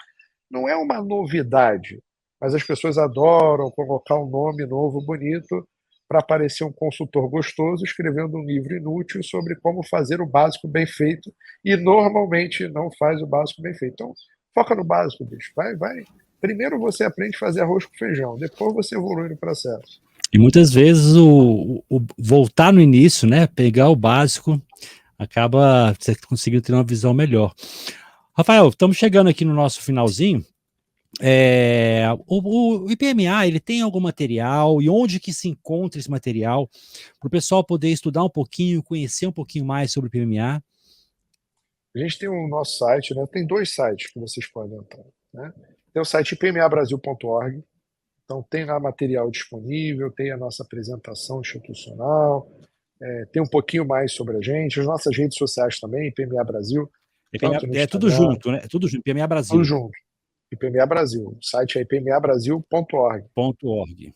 não é uma novidade, mas as pessoas adoram colocar um nome novo, bonito, para parecer um consultor gostoso escrevendo um livro inútil sobre como fazer o básico bem feito e normalmente não faz o básico bem feito. Então, foca no básico, bicho. Vai. Primeiro você aprende a fazer arroz com feijão, depois você evolui no processo. E muitas vezes o voltar no início, né, pegar o básico, acaba você conseguindo ter uma visão melhor. Rafael, estamos chegando aqui no nosso finalzinho. O IPMA, ele tem algum material e onde que se encontra esse material para o pessoal poder estudar um pouquinho, conhecer um pouquinho mais sobre o IPMA? A gente tem o nosso site, né? Tem dois sites que vocês podem entrar, né? Tem o site ipmabrasil.org, então tem lá material disponível, tem a nossa apresentação institucional, tem um pouquinho mais sobre a gente, as nossas redes sociais também, IPMA Brasil, IPMA, tanto no é tudo Instagram, junto, né? Tudo junto, IPMA tudo Brasil. junto. IPMA Brasil. O site é ipmabrasil.org. .org.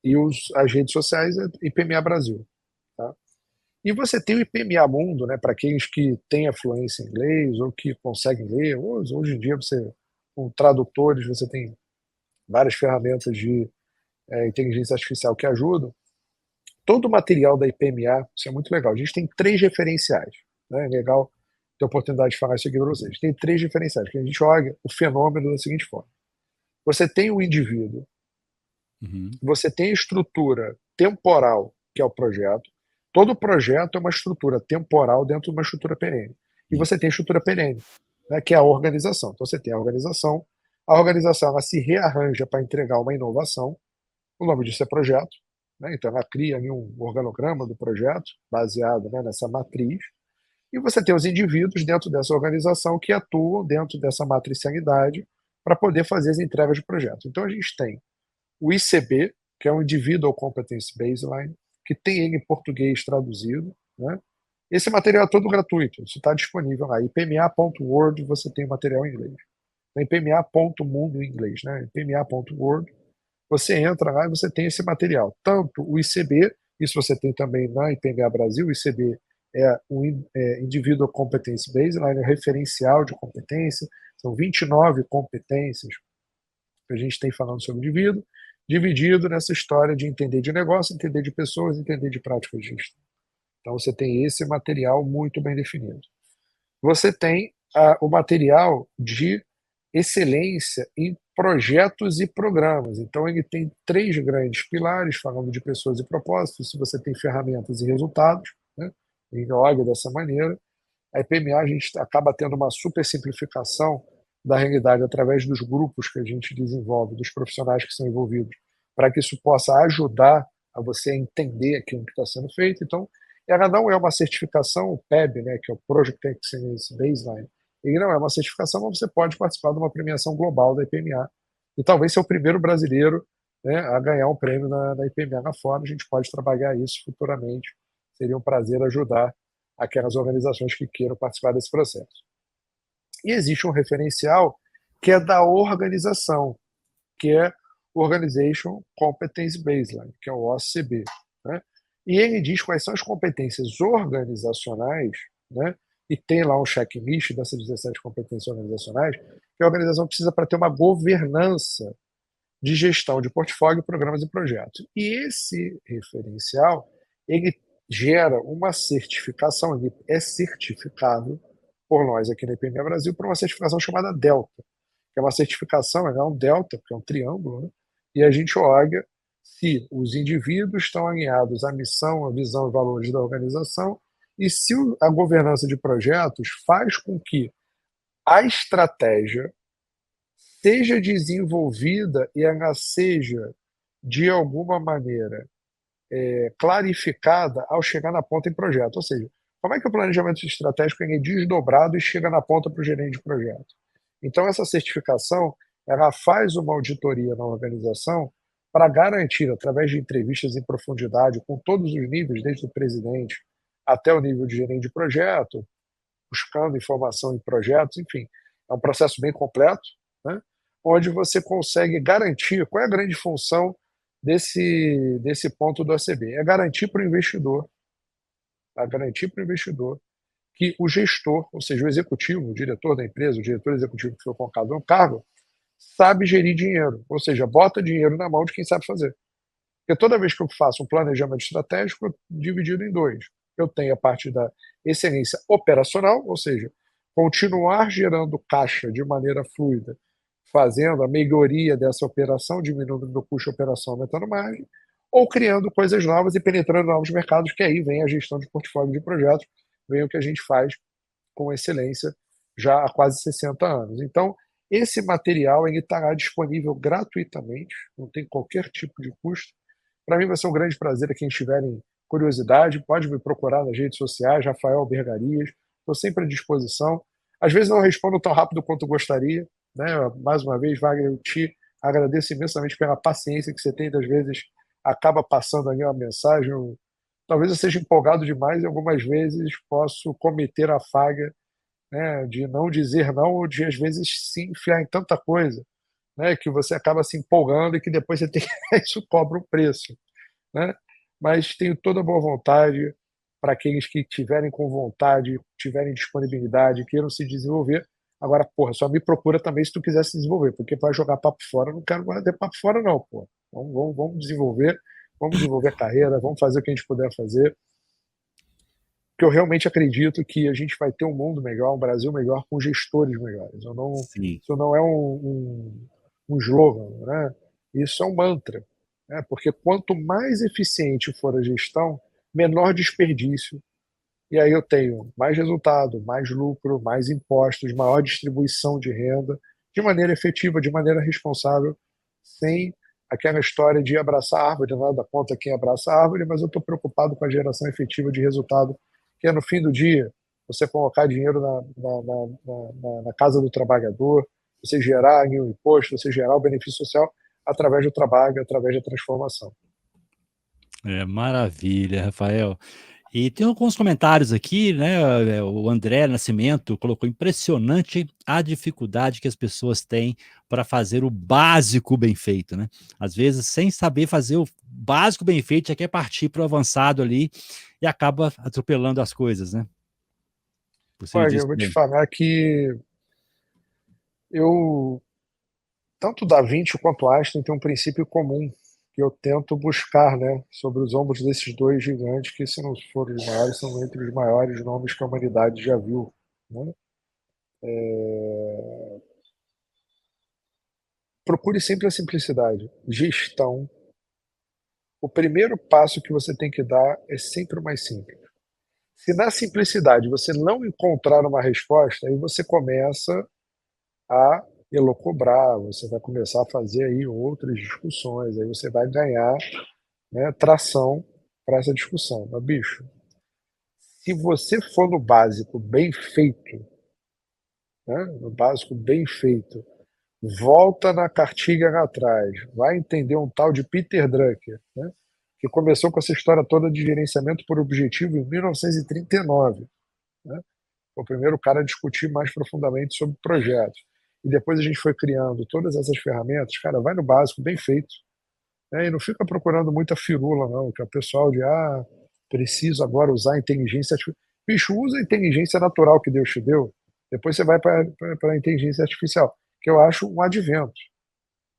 E as redes sociais é IPMA Brasil. Tá? E você tem o IPMA Mundo, né, para aqueles que têm a fluência em inglês ou que conseguem ler. Hoje em dia, com tradutores, você tem várias ferramentas de inteligência artificial que ajudam. Todo o material da IPMA, isso é muito legal. A gente tem 3 referenciais. Né? É legal ter a oportunidade de falar isso aqui para vocês. Tem 3 referenciais, que a gente olha o fenômeno da seguinte forma. Você tem o indivíduo, você tem a estrutura temporal, que é o projeto. Todo projeto é uma estrutura temporal dentro de uma estrutura perene. E você tem a estrutura perene, né, que é a organização. Então você tem a organização ela se rearranja para entregar uma inovação, o nome disso é projeto, né, então ela cria ali um organograma do projeto, baseado, né, nessa matriz, e você tem os indivíduos dentro dessa organização que atuam dentro dessa matricialidade para poder fazer as entregas de projeto. Então a gente tem o ICB, que é o Individual Competence Baseline, que tem ele em português traduzido, né? Esse material é todo gratuito, isso está disponível lá. IPMA.world você tem o material em inglês. IPMA.mundo em inglês, né? IPMA.world. Você entra lá e você tem esse material. Tanto o ICB, isso você tem também na IPMA Brasil, o ICB é o Individual Competence Baseline, é o referencial de competência, são 29 competências que a gente tem falando sobre o indivíduo, dividido nessa história de entender de negócio, entender de pessoas, entender de práticas de gestão. Então você tem esse material muito bem definido. Você tem o material de excelência em projetos e programas. Então ele tem 3 grandes pilares, falando de pessoas e propósitos, se você tem ferramentas e resultados, né? Ele olha dessa maneira. A IPMA a gente acaba tendo uma super simplificação da realidade através dos grupos que a gente desenvolve, dos profissionais que são envolvidos, para que isso possa ajudar a você a entender aquilo que está sendo feito. Então, ela não é uma certificação, o PEB, né, que é o Project Excellence Baseline, ele não é uma certificação, mas você pode participar de uma premiação global da IPMA e talvez ser o primeiro brasileiro, né, a ganhar um prêmio na IPMA lá fora. A gente pode trabalhar isso futuramente. Seria um prazer ajudar aquelas organizações que queiram participar desse processo. E existe um referencial que é da organização, que é o Organization Competence Baseline, que é o OCB, né? E ele diz quais são as competências organizacionais, né? E tem lá um checklist dessas 17 competências organizacionais que a organização precisa para ter uma governança de gestão de portfólio, programas e projetos. E esse referencial, ele gera uma certificação, ele é certificado por nós aqui na IPMA Brasil por uma certificação chamada Delta, que é uma certificação, é um delta, porque é um triângulo, né? E a gente olha se os indivíduos estão alinhados à missão, à visão e valores da organização e se a governança de projetos faz com que a estratégia seja desenvolvida e ela seja, de alguma maneira, clarificada ao chegar na ponta em projeto. Ou seja, como é que o planejamento estratégico é desdobrado e chega na ponta para o gerente de projeto? Então, essa certificação ela faz uma auditoria na organização para garantir, através de entrevistas em profundidade, com todos os níveis, desde o presidente até o nível de gerente de projeto, buscando informação em projetos, enfim, é um processo bem completo, né? Onde você consegue garantir qual é a grande função desse ponto do ACB. É garantir para o investidor, que o gestor, ou seja, o executivo, o diretor da empresa, o diretor executivo que foi colocado no cargo, sabe gerir dinheiro, ou seja, bota dinheiro na mão de quem sabe fazer. Porque toda vez que eu faço um planejamento estratégico, eu dividido em 2. Eu tenho a parte da excelência operacional, ou seja, continuar gerando caixa de maneira fluida, fazendo a melhoria dessa operação, diminuindo o meu custo de operação, aumentando margem, ou criando coisas novas e penetrando novos mercados, que aí vem a gestão de portfólio de projetos, vem o que a gente faz com excelência já há quase 60 anos. Então, esse material estará disponível gratuitamente, não tem qualquer tipo de custo. Para mim vai ser um grande prazer a quem tiverem curiosidade, pode me procurar nas redes sociais, Rafael Bergarias, estou sempre à disposição. Às vezes não respondo tão rápido quanto gostaria, né? Mais uma vez, Wagner, eu te agradeço imensamente pela paciência que você tem, às vezes acaba passando ali uma mensagem, talvez eu seja empolgado demais e algumas vezes posso cometer a falha, né, de não dizer não ou de às vezes se enfiar em tanta coisa, né, que você acaba se empolgando e que depois você tem isso cobra um preço, né? Mas tenho toda a boa vontade para aqueles que tiverem com vontade, tiverem disponibilidade, queiram se desenvolver. Agora, porra, só me procura também se tu quiser se desenvolver, porque para jogar papo fora, eu não quero mais ter papo fora não, pô. Vamos desenvolver a carreira, vamos fazer o que a gente puder fazer, porque eu realmente acredito que a gente vai ter um mundo melhor, um Brasil melhor, com gestores melhores. Sim. Isso não é um slogan, né? Isso é um mantra, né? Porque quanto mais eficiente for a gestão, menor desperdício. E aí eu tenho mais resultado, mais lucro, mais impostos, maior distribuição de renda, de maneira efetiva, de maneira responsável, sem aquela história de abraçar a árvore, nada contra quem abraça a árvore, mas eu estou preocupado com a geração efetiva de resultado, que é no fim do dia você colocar dinheiro na casa do trabalhador, você gerar o imposto, você gerar o benefício social através do trabalho, através da transformação. Maravilha, Rafael. E tem alguns comentários aqui, né? O André Nascimento colocou impressionante a dificuldade que as pessoas têm para fazer o básico bem feito, né? Às vezes, sem saber fazer o básico bem feito, já quer partir para o avançado ali e acaba atropelando as coisas, né? Você Olha, eu disse vou te bem. falar que eu, tanto Da Vinci quanto Einstein têm um princípio comum que eu tento buscar, né, sobre os ombros desses dois gigantes que, se não forem os maiores, são entre os maiores nomes que a humanidade já viu, né? Procure sempre a simplicidade. Gestão. O primeiro passo que você tem que dar é sempre o mais simples. Se na simplicidade você não encontrar uma resposta, aí você começa a elocubrar, você vai começar a fazer aí outras discussões, aí você vai ganhar, né, tração para essa discussão. Mas, bicho, se você for no básico bem feito, né, no básico bem feito, volta na cartilha lá atrás, vai entender um tal de Peter Drucker, né, que começou com essa história toda de gerenciamento por objetivo em 1939. Né? Foi o primeiro cara a discutir mais profundamente sobre projetos. E depois a gente foi criando todas essas ferramentas. Cara, vai no básico, bem feito. Né? E não fica procurando muita firula, não, que é o pessoal de, preciso agora usar a inteligência artificial. Bicho, usa a inteligência natural que Deus te deu, depois você vai para a inteligência artificial, que eu acho um advento.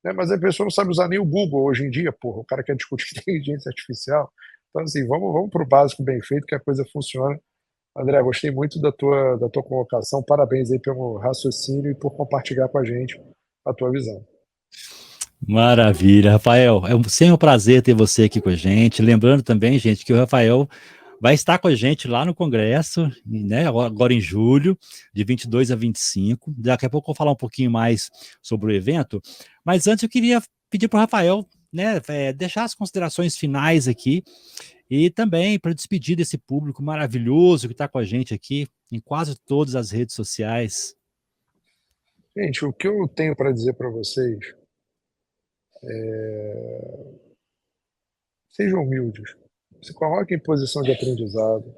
Né? Mas a pessoa não sabe usar nem o Google hoje em dia, porra, o cara quer discutir inteligência artificial. Então, assim, vamos para o básico bem feito, que a coisa funciona. André, gostei muito da tua colocação. Parabéns aí pelo raciocínio e por compartilhar com a gente a tua visão. Maravilha, Rafael. É sempre um prazer ter você aqui com a gente. Lembrando também, gente, que o Rafael vai estar com a gente lá no Congresso, né, agora em julho, de 22 a 25. Daqui a pouco eu vou falar um pouquinho mais sobre o evento. Mas antes eu queria pedir para o Rafael, né, deixar as considerações finais aqui e também para despedir desse público maravilhoso que está com a gente aqui em quase todas as redes sociais. Gente, o que eu tenho para dizer para vocês, sejam humildes. Se coloquem em posição de aprendizado.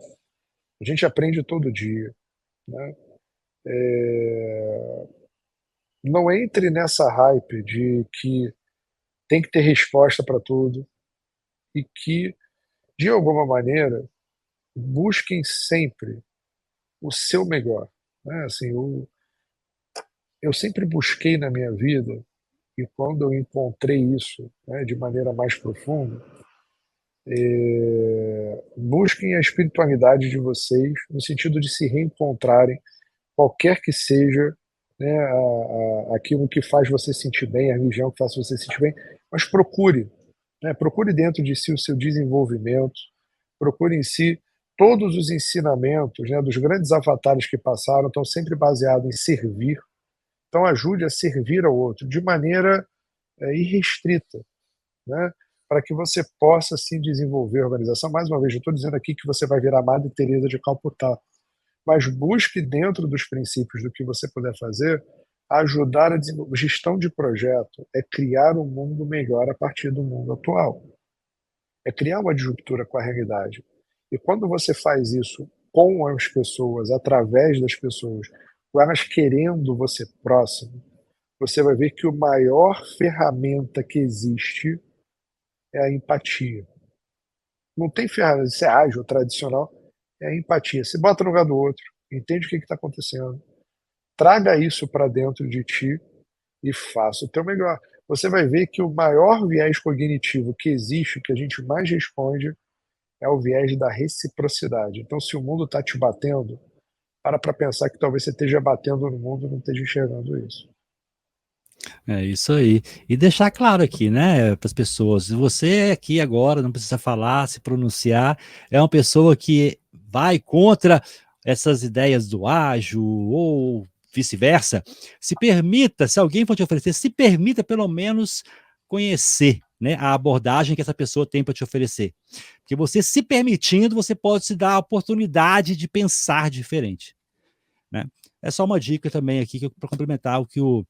A gente aprende todo dia. Né? Não entre nessa hype de que tem que ter resposta para tudo e que, de alguma maneira, busquem sempre o seu melhor. Né? Assim, eu sempre busquei na minha vida, e quando eu encontrei isso, né, de maneira mais profunda, busquem a espiritualidade de vocês no sentido de se reencontrarem, qualquer que seja, né, aquilo que faz você sentir bem, a religião que faz você sentir bem, mas procure, né, procure dentro de si o seu desenvolvimento, procure em si todos os ensinamentos, né, dos grandes avatares que passaram, estão sempre baseados em servir. Então ajude a servir ao outro de maneira irrestrita, né, para que você possa se desenvolver a organização. Mais uma vez, eu estou dizendo aqui que você vai virar Madre Teresa de Calcutá, mas busque dentro dos princípios do que você puder fazer, ajudar a desenvolver. Gestão de projeto é criar um mundo melhor a partir do mundo atual. É criar uma disruptura com a realidade. E quando você faz isso com as pessoas, através das pessoas, com elas querendo você próximo, você vai ver que a maior ferramenta que existe é a empatia. Não tem ferramenta, isso é ágil, tradicional, é a empatia. Você bota no lugar do outro, entende o que está acontecendo, traga isso para dentro de ti e faça o teu melhor. Você vai ver que o maior viés cognitivo que existe, que a gente mais responde, é o viés da reciprocidade. Então, se o mundo está te batendo, para pensar que talvez você esteja batendo no mundo e não esteja enxergando isso. É isso aí. E deixar claro aqui, né, para as pessoas, você aqui agora não precisa falar, se pronunciar, é uma pessoa que vai contra essas ideias do ágil ou vice-versa, se permita, se alguém for te oferecer, se permita pelo menos conhecer, né, a abordagem que essa pessoa tem para te oferecer. Porque você se permitindo, você pode se dar a oportunidade de pensar diferente, né? É só uma dica também aqui para complementar o que o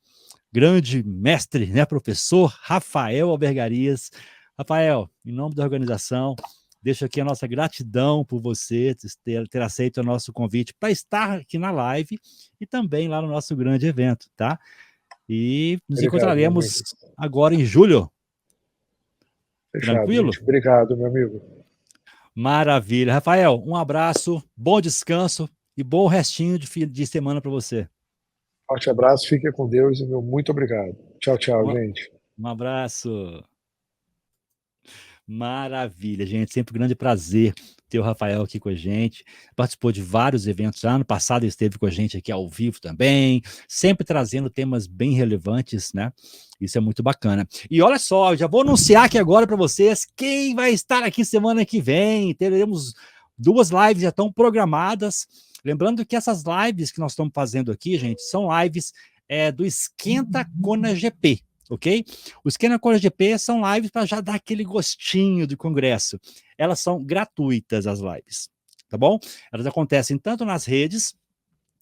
grande mestre, né, professor Rafael Albergarias. Rafael, em nome da organização, Deixo aqui a nossa gratidão por você ter aceito o nosso convite para estar aqui na live e também lá no nosso grande evento, tá? E nos Obrigado, meu encontraremos amigo. agora em julho. Fechado, Tranquilo? gente. Obrigado, meu amigo. Maravilha. Rafael, um abraço, bom descanso e bom restinho de semana para você. Forte abraço, fique com Deus e meu muito obrigado. Tchau, tchau, Um, gente. um abraço. Maravilha, gente. Sempre um grande prazer ter o Rafael aqui com a gente. Participou de vários eventos. Já ano passado ele esteve com a gente aqui ao vivo também, sempre trazendo temas bem relevantes, né? Isso é muito bacana. E olha só, já vou anunciar aqui agora para vocês quem vai estar aqui semana que vem. Teremos 2 lives já estão programadas. Lembrando que essas lives que nós estamos fazendo aqui, gente, são lives do Esquenta Kona GP. Ok? Os Kena Core GP são lives para já dar aquele gostinho do congresso. Elas são gratuitas, as lives, tá bom? Elas acontecem tanto nas redes,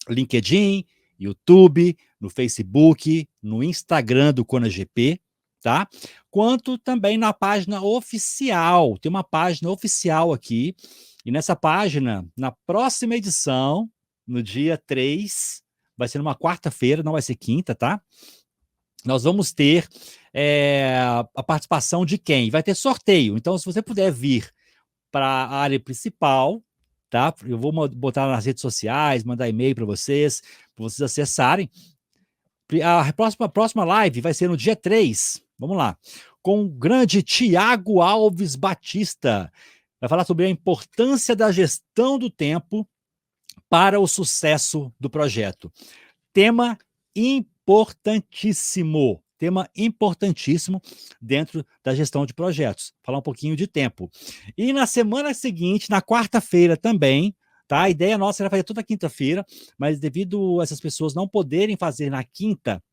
LinkedIn, YouTube, no Facebook, no Instagram do Kona GP, tá? Quanto também na página oficial. Tem uma página oficial aqui, e nessa página, na próxima edição, no dia 3, vai ser numa quarta-feira, não vai ser quinta, tá? Nós vamos ter a participação de quem? Vai ter sorteio. Então, se você puder vir para a área principal, tá? Eu vou botar nas redes sociais, mandar e-mail para vocês acessarem. A próxima live vai ser no dia 3. Vamos lá. Com o grande Tiago Alves Batista. Vai falar sobre a importância da gestão do tempo para o sucesso do projeto. Tema importantíssimo dentro da gestão de projetos. Falar um pouquinho de tempo. E na semana seguinte, na quarta-feira também, tá? A ideia nossa era fazer toda quinta-feira, mas devido a essas pessoas não poderem fazer na quinta,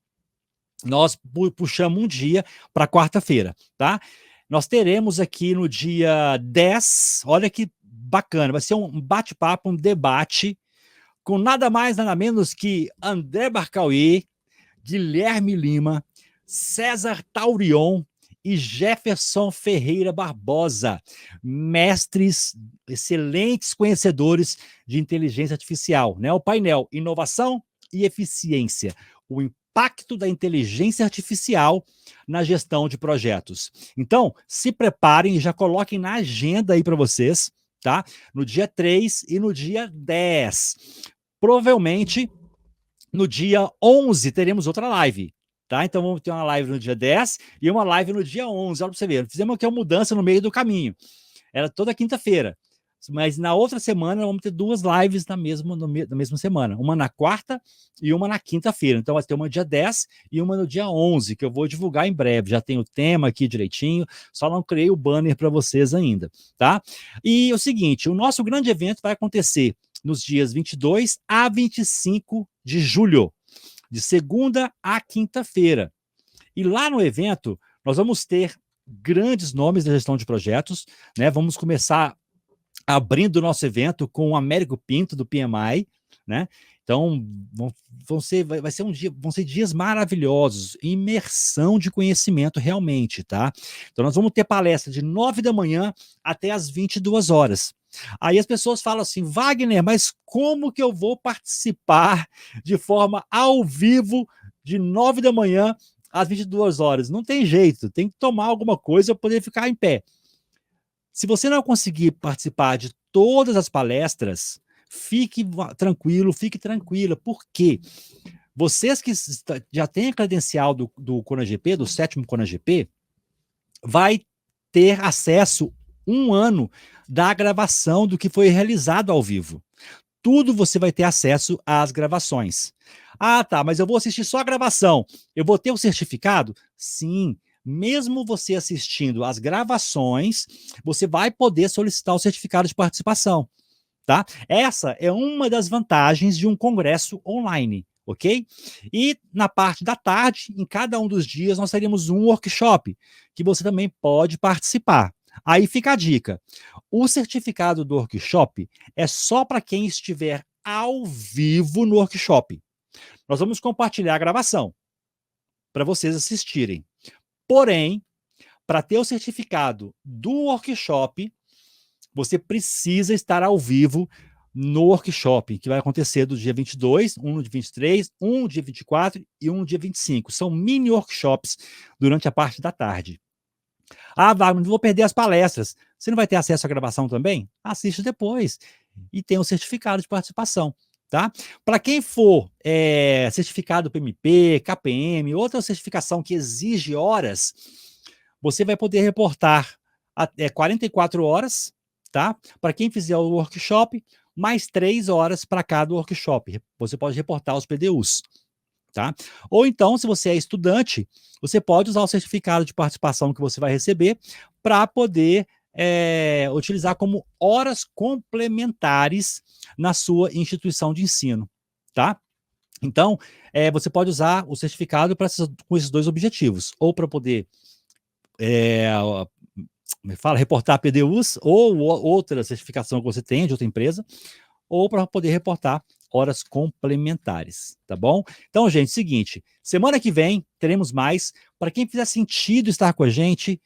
nós puxamos um dia para quarta-feira, tá? Nós teremos aqui no dia 10, olha que bacana, vai ser um bate-papo, um debate com nada mais, nada menos que André Barcauê, Guilherme Lima, César Taurion e Jefferson Ferreira Barbosa, mestres, excelentes conhecedores de inteligência artificial, né? O painel Inovação e Eficiência, o impacto da inteligência artificial na gestão de projetos. Então, se preparem e já coloquem na agenda aí para vocês, tá? No dia 3 e no dia 10. Provavelmente no dia 11 teremos outra live, tá? Então vamos ter uma live no dia 10 e uma live no dia 11. Olha para você ver, fizemos aqui uma mudança no meio do caminho. Era toda quinta-feira, mas na outra semana vamos ter 2 lives na mesma semana, uma na quarta e uma na quinta-feira. Então vai ter uma no dia 10 e uma no dia 11, que eu vou divulgar em breve. Já tem o tema aqui direitinho, só não criei o banner para vocês ainda, tá? E o seguinte, o nosso grande evento vai acontecer nos dias 22 a 25 de julho, de segunda a quinta-feira. E lá no evento, nós vamos ter grandes nomes da gestão de projetos, né? Vamos começar abrindo o nosso evento com o Américo Pinto, do PMI, né? Então, vai ser vão ser dias maravilhosos, imersão de conhecimento realmente, tá? Então, nós vamos ter palestra de 9 da manhã até as 22 horas. Aí as pessoas falam assim, Wagner, mas como que eu vou participar de forma ao vivo de 9 da manhã às 22 horas? Não tem jeito, tem que tomar alguma coisa para poder ficar em pé. Se você não conseguir participar de todas as palestras, fique tranquilo, fique tranquila. Por quê? Vocês que já têm a credencial do ConaGP, do 7º ConaGP, vai ter acesso 1 ano da gravação do que foi realizado ao vivo. Tudo você vai ter acesso às gravações. Ah, tá, mas eu vou assistir só a gravação. Eu vou ter o certificado? Sim. Mesmo você assistindo às gravações, você vai poder solicitar o certificado de participação, tá? Essa é uma das vantagens de um congresso online, ok? E na parte da tarde, em cada um dos dias, nós teremos um workshop que você também pode participar. Aí fica a dica. O certificado do workshop é só para quem estiver ao vivo no workshop. Nós vamos compartilhar a gravação para vocês assistirem. Porém, para ter o certificado do workshop, você precisa estar ao vivo no workshop, que vai acontecer do dia 22, um no dia 23, um dia 24 e um dia 25. São mini workshops durante a parte da tarde. Ah, Wagner, não vou perder as palestras. Você não vai ter acesso à gravação também? Assiste depois. E tem o certificado de participação, tá? Para quem for certificado PMP, KPM, outra certificação que exige horas, você vai poder reportar 44 horas, tá? Para quem fizer o workshop, mais 3 horas para cada workshop. Você pode reportar os PDUs, tá? Ou então, se você é estudante, você pode usar o certificado de participação que você vai receber para poder utilizar como horas complementares na sua instituição de ensino, tá? Então, você pode usar o certificado com esses dois objetivos, ou para poder reportar PDUs, ou outra certificação que você tem de outra empresa, ou para poder reportar horas complementares, tá bom? Então, gente, seguinte, semana que vem teremos mais. Para quem fizer sentido estar com a gente,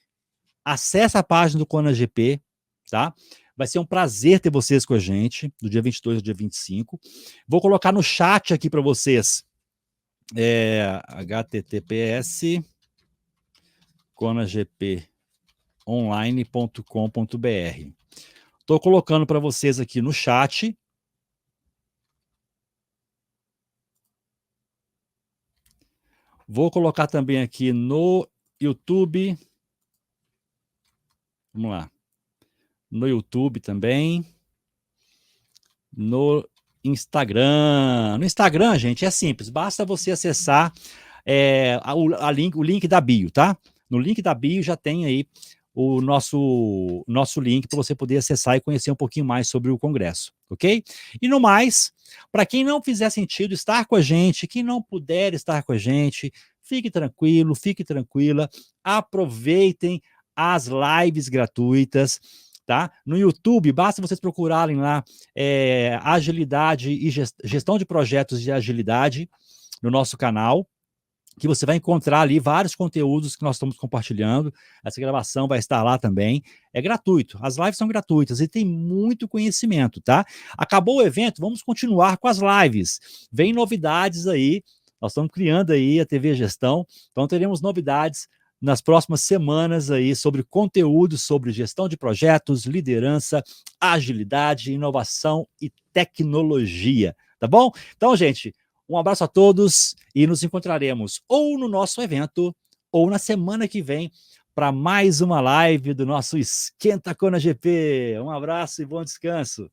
acessa a página do ConaGP, tá? Vai ser um prazer ter vocês com a gente, do dia 22 ao dia 25. Vou colocar no chat aqui para vocês, https conagponline.com.br. Estou colocando para vocês aqui no chat. Vou colocar também aqui no YouTube. Vamos lá. No YouTube também. No Instagram. No Instagram, gente, é simples. Basta você acessar o link da bio, tá? No link da bio já tem aí o nosso link para você poder acessar e conhecer um pouquinho mais sobre o Congresso, ok? E no mais, para quem não fizer sentido estar com a gente, quem não puder estar com a gente, fique tranquilo, fique tranquila, aproveitem as lives gratuitas, tá? No YouTube, basta vocês procurarem lá agilidade e gestão de projetos de agilidade no nosso canal, que você vai encontrar ali vários conteúdos que nós estamos compartilhando. Essa gravação vai estar lá também. É gratuito, as lives são gratuitas e tem muito conhecimento, tá? Acabou o evento, vamos continuar com as lives. Vem novidades aí, nós estamos criando aí a TV Gestão, então teremos novidades nas próximas semanas aí sobre conteúdo, sobre gestão de projetos, liderança, agilidade, inovação e tecnologia, tá bom? Então, gente, um abraço a todos e nos encontraremos ou no nosso evento ou na semana que vem para mais uma live do nosso Esquenta ConaGP. Um abraço e bom descanso.